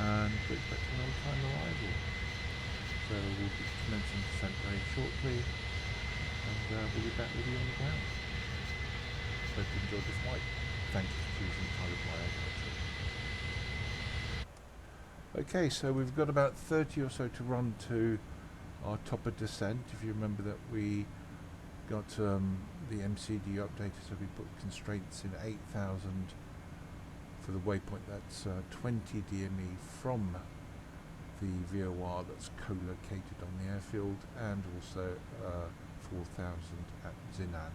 and we're expecting an on-time arrival. So we'll be commencing descent very shortly, and we'll be back with you on the ground. Hope you enjoyed the flight. Thank you for choosing Pilot Air. Okay, so we've got about 30 or so to run to our top of descent. If you remember that we got the MCD updated, so we put constraints in 8,000 for the waypoint. That's 20 DME from the VOR that's co-located on the airfield, and also 4,000 at Zinan.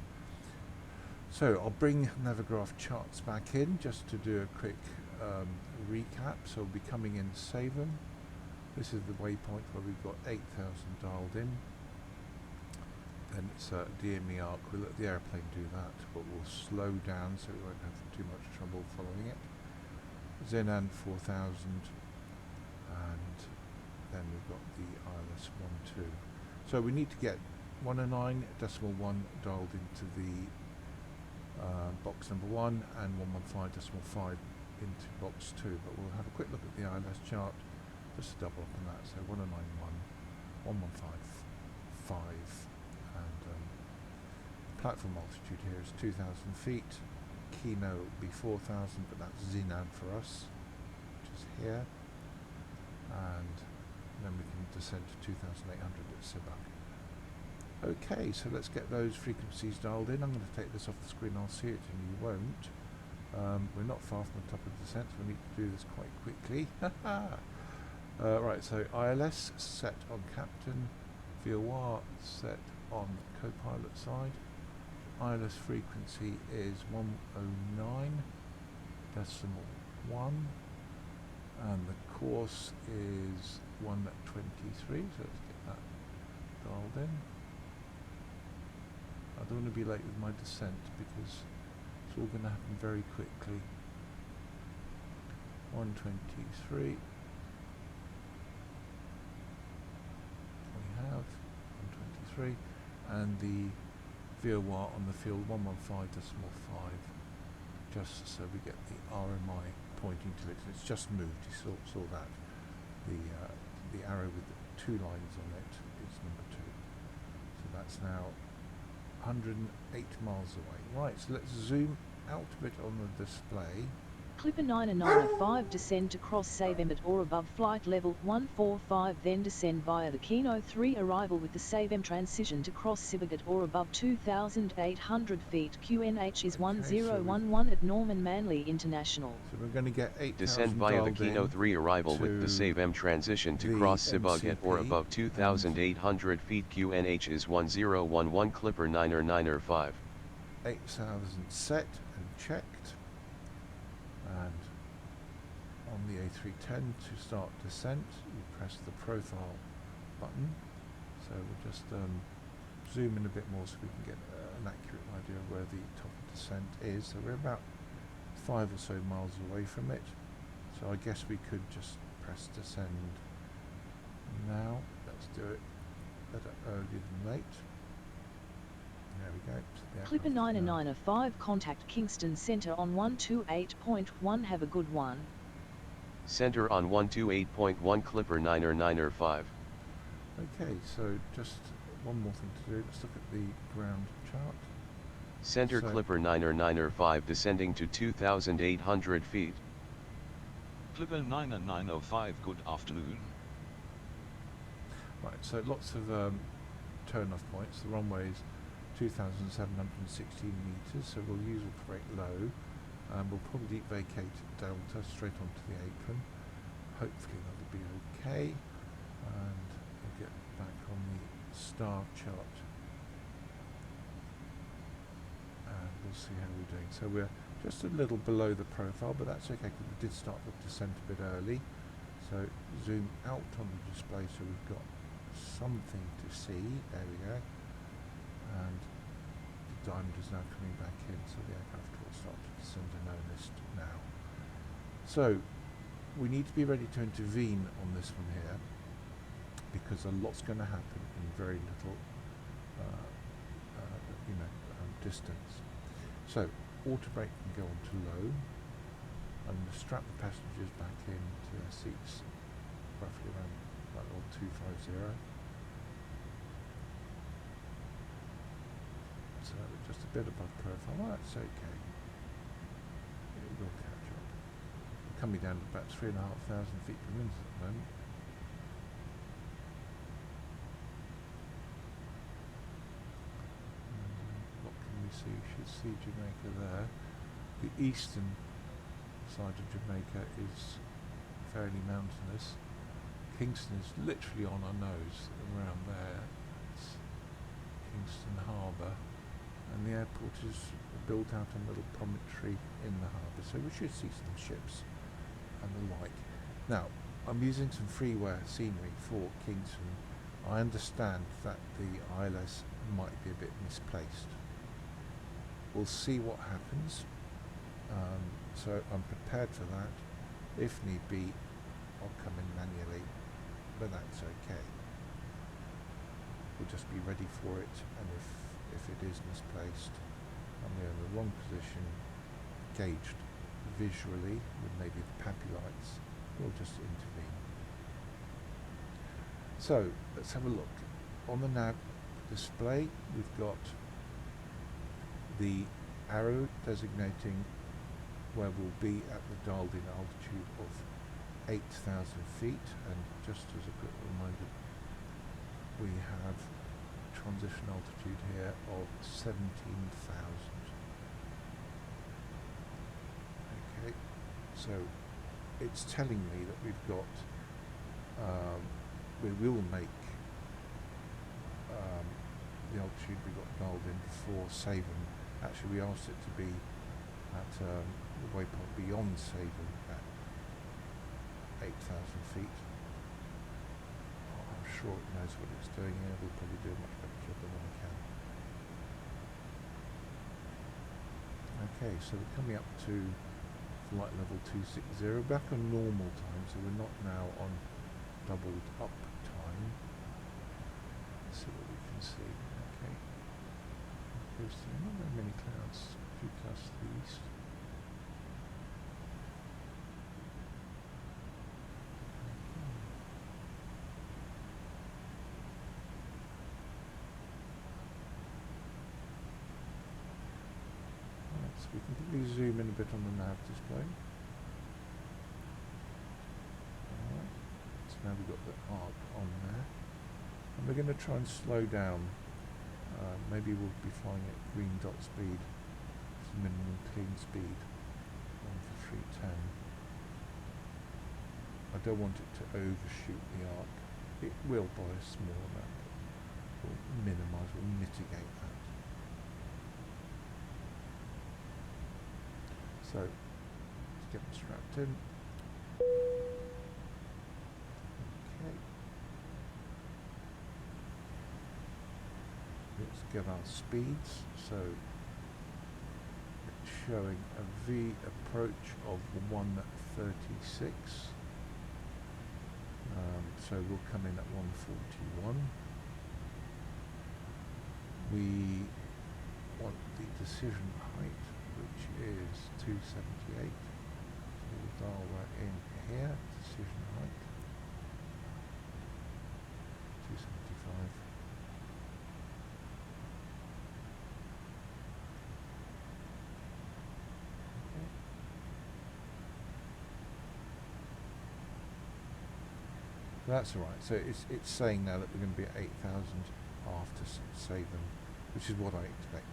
So I'll bring Navigraph charts back in just to do a quick recap. So we'll be coming in SAVEM. This is the waypoint where we've got 8,000 dialed in. Then it's a DME arc. We'll let the airplane do that, but we'll slow down so we won't have too much trouble following it. Zinan 4,000, and then we've got the ILS 12. So we need to get 109.1 dialed into the box number 1 and 115.5 into box 2, but we'll have a quick look at the ILS chart just to double up on that. So 109.1, 115.5, and platform altitude here is 2,000 feet. Kino will be 4,000, but that's Zinan for us, which is here, and then we can descend to 2,800 at Sibak. Okay, so let's get those frequencies dialed in. I'm going to take this off the screen, I'll see it and you won't. We're not far from the top of the descent, so we need to do this quite quickly. Right, so ILS set on captain, VOR set on co-pilot side. ILS frequency is 109.1, and the course is 123, so let's get that dialed in. I don't want to be late with my descent because it's all going to happen very quickly. 123. We have 123, and the VOR on the field 115.5, just so we get the RMI pointing to it. It's just moved. You saw that. The arrow with the 2 lines on it is number 2. So that's now 108 miles away. Right, so let's zoom out a bit on the display. Clipper 905 descend to cross SAVEM at or above flight level 145, then descend via the Kino 3 arrival with the SAVEM transition to cross Sibak at or above 2,800 feet. QNH is 1011 at Norman Manley International. So we're going to get 8,000 descend via the Kino 3 arrival with the SAVEM transition to cross Sibak at or above 2,800 feet. QNH is 1011 Clipper 905. 8,000 set and checked. And on the A310 to start descent, you press the profile button. So we'll just zoom in a bit more so we can get an accurate idea of where the top of descent is. So we're about 5 or so miles away from it. So I guess we could just press descend now. Let's do it better early than late. There we go. Clipper 905 contact Kingston Center on 128.1. Have a good one. Center on 128.1 Clipper 905. Okay, so just one more thing to do. Let's look at the ground chart. Center Clipper 905 descending to 2,800 feet. Clipper 905, good afternoon. Right, so lots of turn-off points. The runway is 2,716 meters, so we'll use operate low. We'll probably vacate delta straight onto the apron. Hopefully that'll be okay, and we'll get back on the star chart and we'll see how we're doing. So we're just a little below the profile, but that's okay because we did start the descent a bit early. So zoom out on the display so we've got something to see. There we go. And the diamond is now coming back in, so the aircraft will start to descend in earnest now. So we need to be ready to intervene on this one here because a lot's going to happen in very little distance. So auto brake can go on to low. I'm going to strap the passengers back into their seats roughly around about 250. So just a bit above profile. Well, that's okay. It will catch up. We're coming down to about 3,500 feet per minute at the moment. so you should see Jamaica there. The eastern side of Jamaica is fairly mountainous. Kingston is literally on our nose around there. It's Kingston Harbour, and the airport is built out on a little promontory in the harbour, so we should see some ships and the like. Now, I'm using some freeware scenery for Kingston. I understand that the ILS might be a bit misplaced. We'll see what happens. So I'm prepared for that. If need be, I'll come in manually, but that's okay. We'll just be ready for it, and if it is misplaced and we're in the wrong position, gauged visually with maybe the PAPI lights, we'll just intervene. So let's have a look. On the nav display, we've got the arrow designating where we'll be at the dialed in altitude of 8,000 feet, and just as a quick reminder, we have transition altitude here of 17,000. Okay, so it's telling me that we've got, we will make the altitude we got dialed in before SAVEM. Actually, we asked it to be at the waypoint beyond SAVEM at 8,000 feet. I'm sure it knows what it's doing here. We'll probably do a much better job than I can. Okay, so we're coming up to flight level 260, back on normal time, so we're not now on doubled up time. Let's see what we can see. Okay. Not very many clouds, a few clouds to the east. So we can probably zoom in a bit on the nav display. Alright, so now we've got the arc on there. And we're going to try and slow down. Maybe we'll be flying at green dot speed, minimum clean speed on for 310. I don't want it to overshoot the arc. It will by a small amount, but we'll minimise, we'll mitigate that. So, let's get them strapped in. Okay. Let's get our speeds. So, it's showing a V approach of 136. So we'll come in at 141. We want the decision height, which is 278. So we'll dial that in here, decision height, 275. Okay. That's all right. So it's saying now that we're going to be at 8,000 after SAVEM, which is what I expected.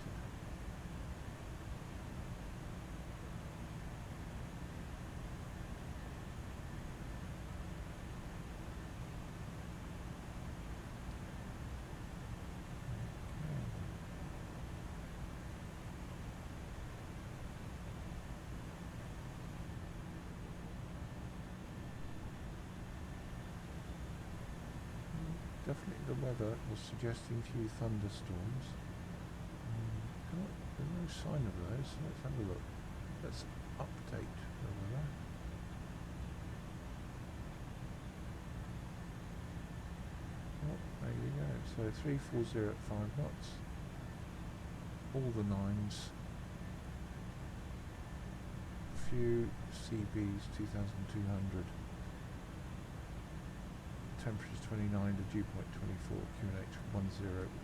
Definitely the weather was suggesting a few thunderstorms. There's no sign of those, so let's have a look. Let's update the weather. Oh, there you go. So 340 at 5 knots. All the 9s. A few CBs, 2,200. Temperature 29, the dew point 24, QNH 1011.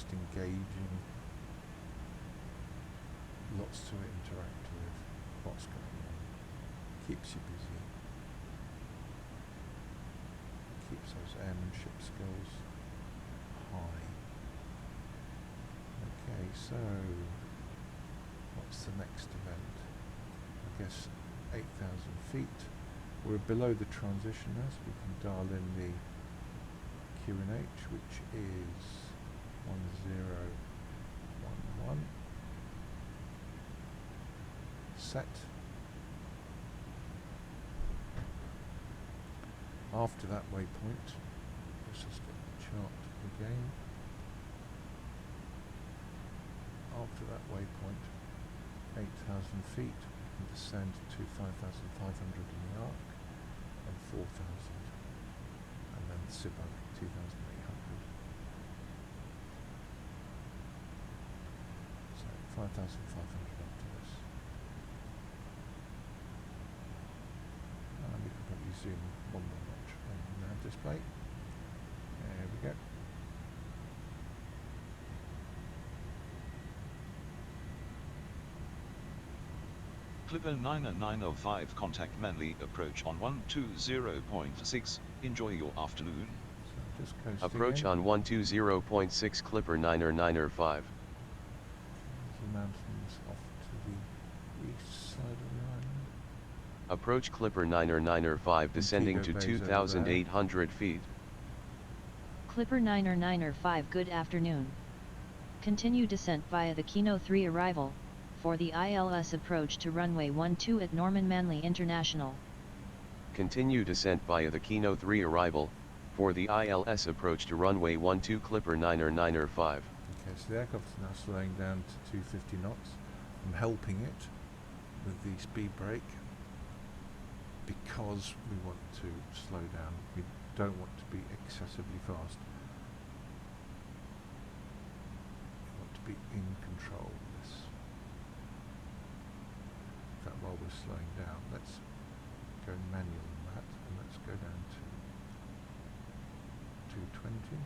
just engaging. Lots to interact with. Lots going on. Keeps you busy. Keeps those airmanship skills high. Okay, so what's the next event? I guess 8,000 feet. We're below the transition now, so we can dial in the QNH, which is 1011. Set. After that waypoint, let's just get the chart again. After that waypoint, 8,000 feet, we can descend to 5,500 in the arc and 4,000, and then SIBO 2,800. So 5,500 up to this. And we can probably zoom one more notch on the nav display. There we go. Clipper 90905 contact Manly approach on 120.6. Enjoy your afternoon. So just coasting Approach in. on 120.6 Clipper 90905. The mountains off to the east side of the island. Approach Clipper 90905 descending to Montego Bay's over 2,800 feet. Clipper 90905, good afternoon. Continue descent via the Kino 3 arrival, for the ILS approach to runway 12 at Norman Manley International. Continue descent via the Kino 3 arrival, for the ILS approach to runway 12 Clipper 90905. Okay, so the aircraft's now slowing down to 250 knots. I'm helping it with the speed brake because we want to slow down. We don't want to be excessively fast. We want to be in control of this. In fact, while we're slowing down, let's go manual on that, and let's go down to 220.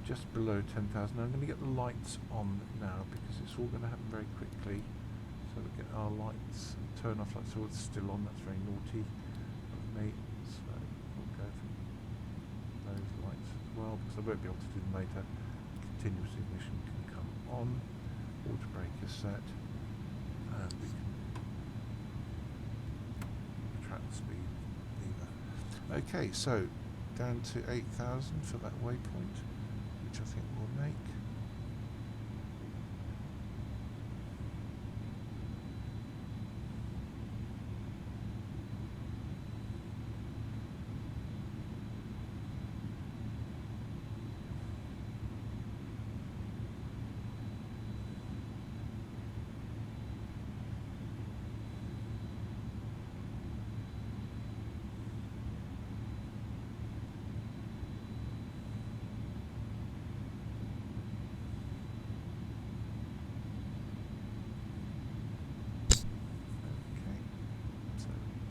Just below 10,000. I'm going to get the lights on now because it's all going to happen very quickly. So we get our lights and turn off lights. So it's still on. That's very naughty of me. So we'll go for those lights as well because I won't be able to do them later. Continuous ignition can come on. Water brake is set, and we can track the speed lever. Okay, so down to 8,000 for that waypoint, which I think we'll make.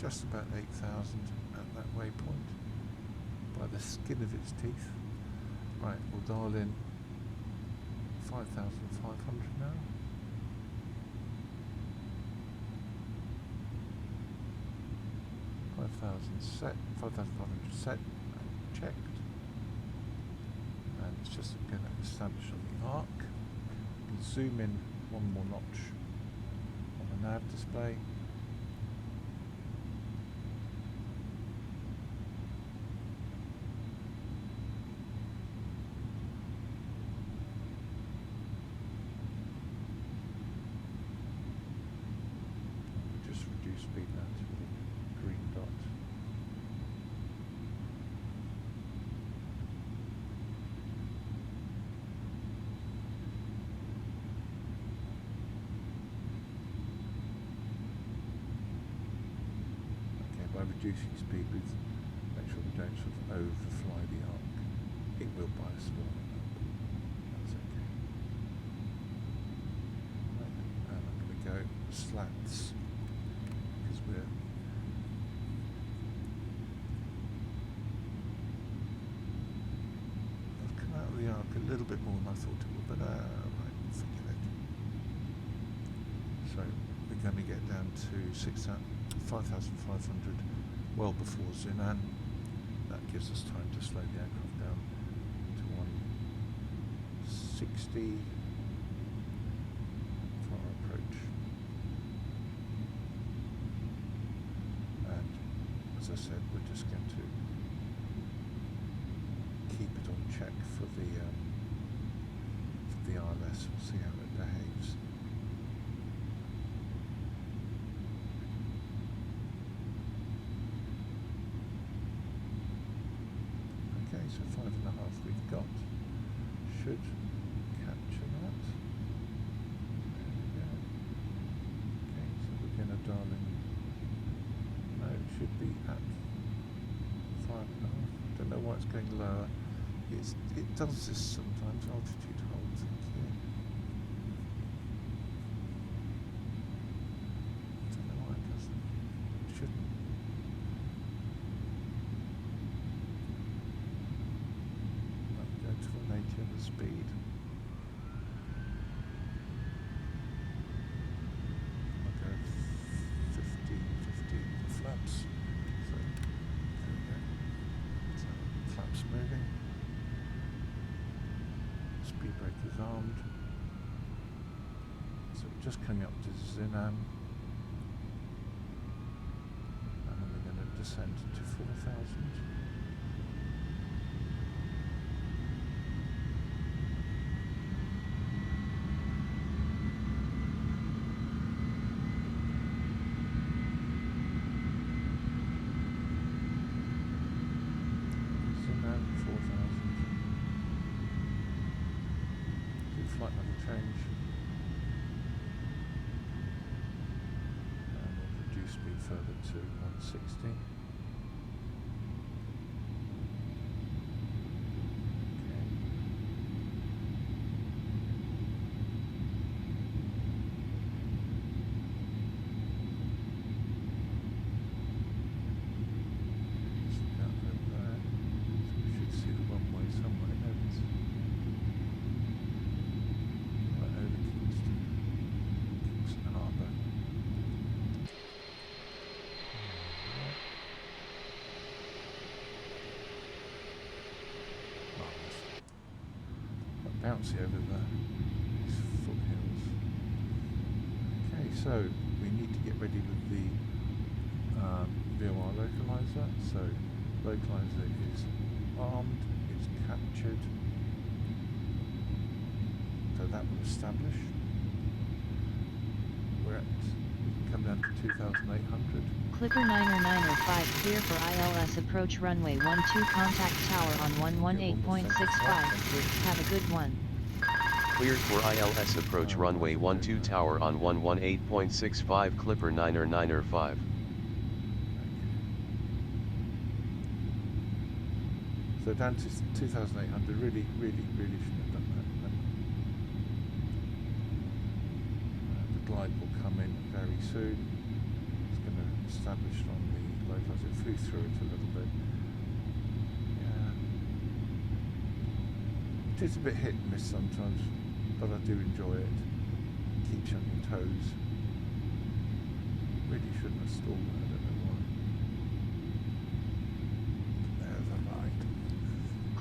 Just about 8,000 at that waypoint by the skin of its teeth. Right, we'll dial in 5,500 now. Set, 5,500 set and checked. And it's just going to establish on the arc. We'll zoom in one more notch on the nav display. speed now to the green dot. Okay, by reducing speed, we make sure we don't sort of overfly the arc. It will buy a small amount. That's okay. Right, and I'm going to go slats because we're I've come out of the arc a little bit more than I thought it would, but right, forget it. So we're going to get down to 5,500 well before Zinan. That gives us time to slow the aircraft down to 160 for our approach. And as I said, we're just going to keep it on check for the RLS. We'll see how it behaves. Okay, so 5.5 we've got. Should capture that. There we go. Okay, so we're going to dial in. No, it should be at 5.5. Don't know why it's going lower. It does this sometimes. Altitude hold. Thank you. Don't know why it doesn't. It shouldn't. Go to 180 on the speed. I'll go 15 the flaps. So there we go. So flaps moving. Speed brake is armed. So we're just coming up to Zinan. And then we're going to descend to 4,000. Flight level change, and we'll reduce speed further to 160. Bouncy over these foothills. Okay, so we need to get ready with the VOR localizer. So localizer is armed, it's captured, so that will establish. We can come down to 2,800. Clipper 905 clear for ILS approach runway 12 contact tower on 118.65. Have a good one. Cleared for ILS approach runway 12 tower on 118.65 Clipper 905. So down to 2,800, really shouldn't have done that. The glide will come in very soon. It's going to establish on the localizer. It flew through it a little bit. Yeah. It is a bit hit and miss sometimes, but I do enjoy it. Keeps you on your toes. Really shouldn't have stalled that, I don't know why. There's a light.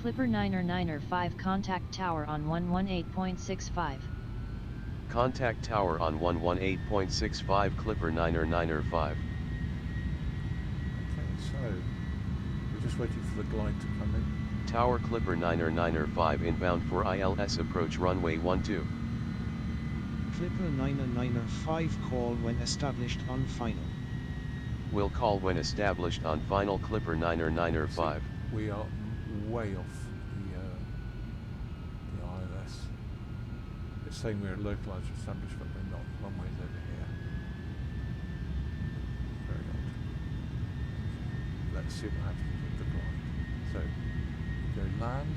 Clipper 905 contact tower on 118.65. Contact tower on 118.65 Clipper 905. Okay, so we're just waiting for the glide to come in. Tower Clipper 905 inbound for ILS approach runway 12. Clipper 905 call when established on final. Will call when established on final Clipper 995. We are way off the ILS. It's saying we're localised or established, but we're not. Runway's over here. Very odd. Let's see what happens with the glide. So, we go land.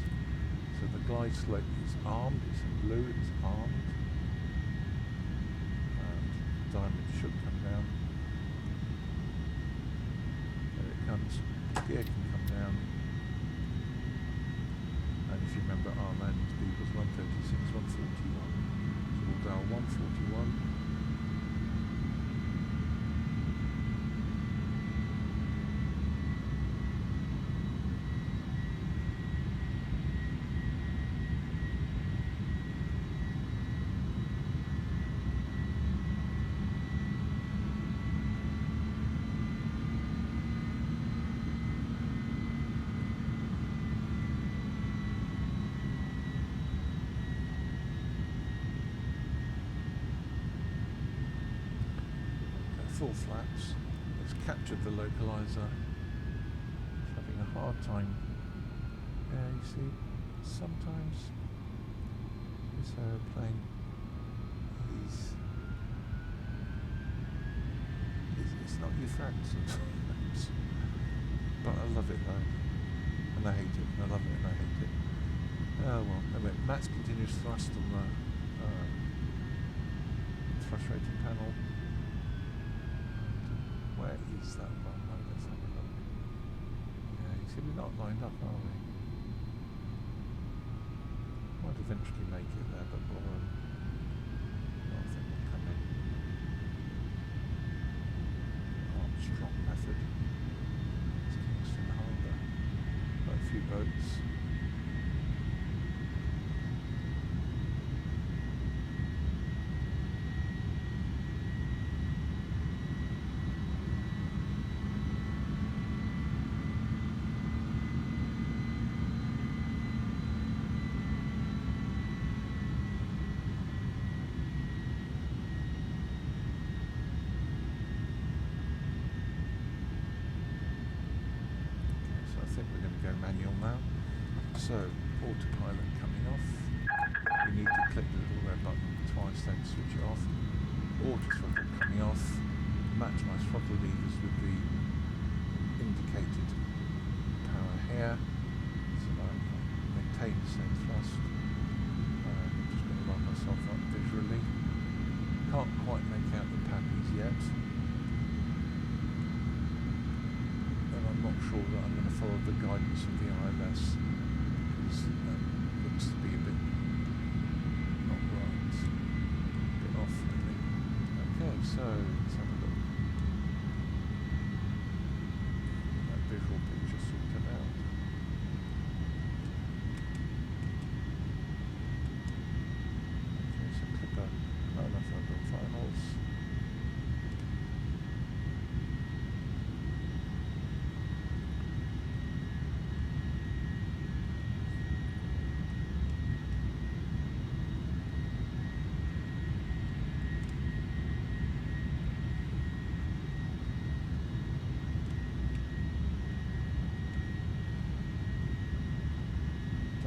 So the glide slope is armed. It's in blue. It's armed. And diamond should come down. There it comes. Gear can come down. And if you remember, our landing speed was 136, 141. So we'll dial 141. Full flaps. It's captured the localizer. It's having a hard time. Yeah, you see, sometimes this aeroplane it's not your friend sometimes. But I love it though. And I hate it. I love it and I hate it. Oh well, anyway, Matt's continuous thrust on the thrust rating panel. Where is that runway? Let's have a look. Yeah, you see we're not lined up, are we? Might eventually make it there, but we'll, I think we'll come in. Armstrong method. It's Kingston Harbour. Quite a few boats. Manual now. So, autopilot coming off. We need to click the little red button twice, then switch it off. Auto throttle coming off. Match my throttle levers with the indicated power here. So I maintain the same thrust. I'm just going to line myself up visually. Can't quite make out the pappies yet. I'm not sure that I'm going to follow the guidance of the ILS because that looks to be a bit not right, a bit off really. Okay, so let's have a look. That visual picture sorted out. Okay, so Clipper 995 finals.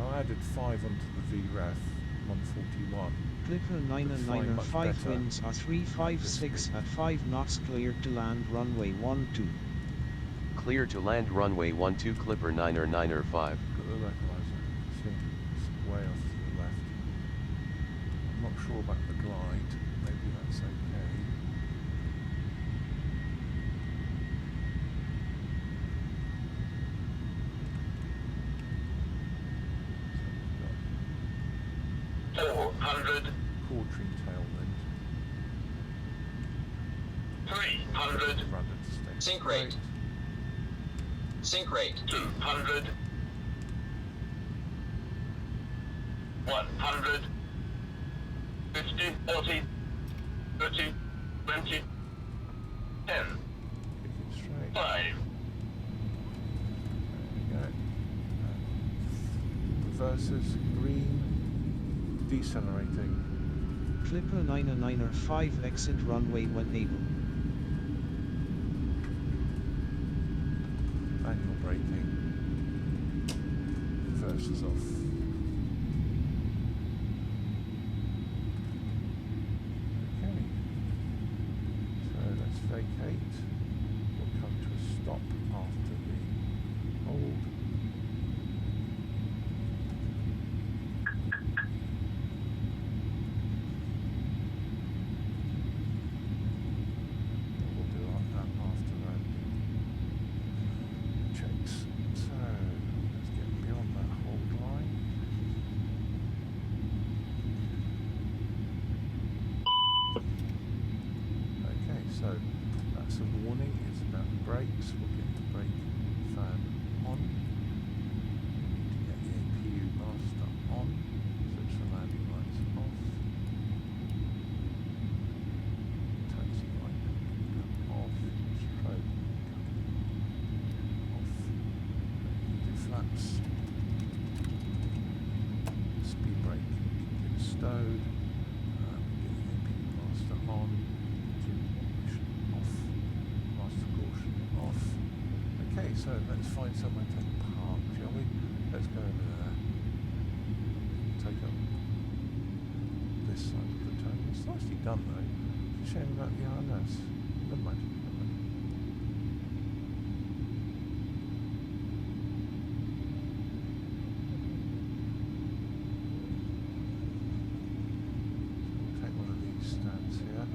I added 5 onto the VREF 141. Clipper 995 winds are 356 at 5 knots, cleared to land runway 12. Clear to land runway 12 Clipper 995. Got the localizer. See, it's way off to the left. I'm not sure about the glide. Maybe that's okay. Quartering tailwind. 300. Sink rate. Sink rate. 200. 100. 50, 40, 30, 20, 10. 5. There we go. Reverses, green. Decelerating. Clipper 995 exit runway when able. manual braking, reverses off. Okay, so let's vacate. We'll come to a stop after the hold. So that's a warning, it's about the brakes. We'll get the brake fan on. Get the APU master on, switch the landing lights off. Taxi light off, strobe off. Do flaps. Speed brake, get it stowed. Get the APU master on. Okay, so let's find somewhere to park, shall we? Let's go over there. Take up this side of the turn. It's nicely done though. It's a shame about the RNS. Never mind. We'll take one of these stands here.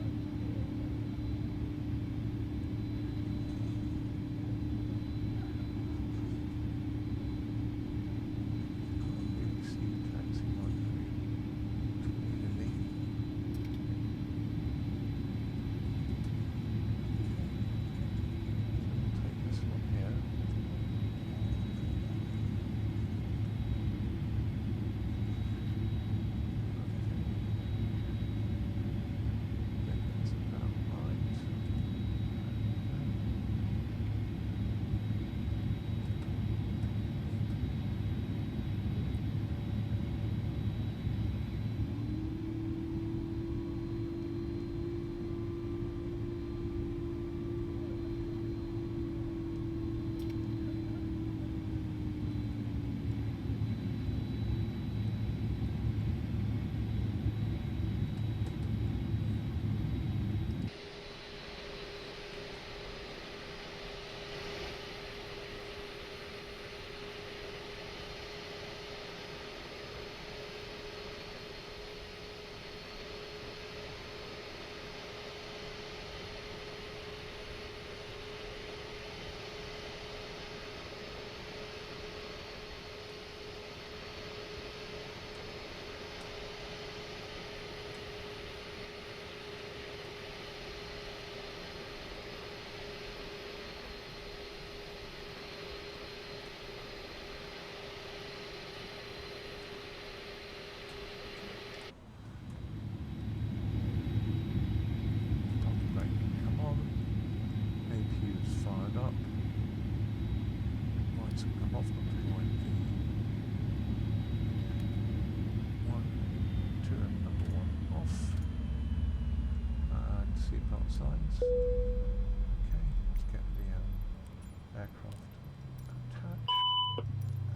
Signs. Okay, let's get the aircraft attached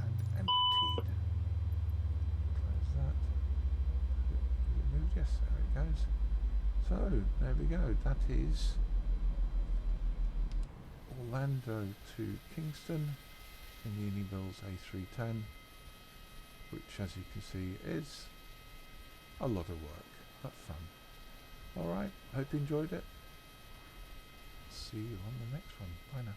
and emptied. Close that. Has it moved? Yes, there it goes. So, there we go. That is Orlando to Kingston in the Unibil's A310, which, as you can see, is a lot of work, but fun. Alright, hope you enjoyed it. See you on the next one. Bye now.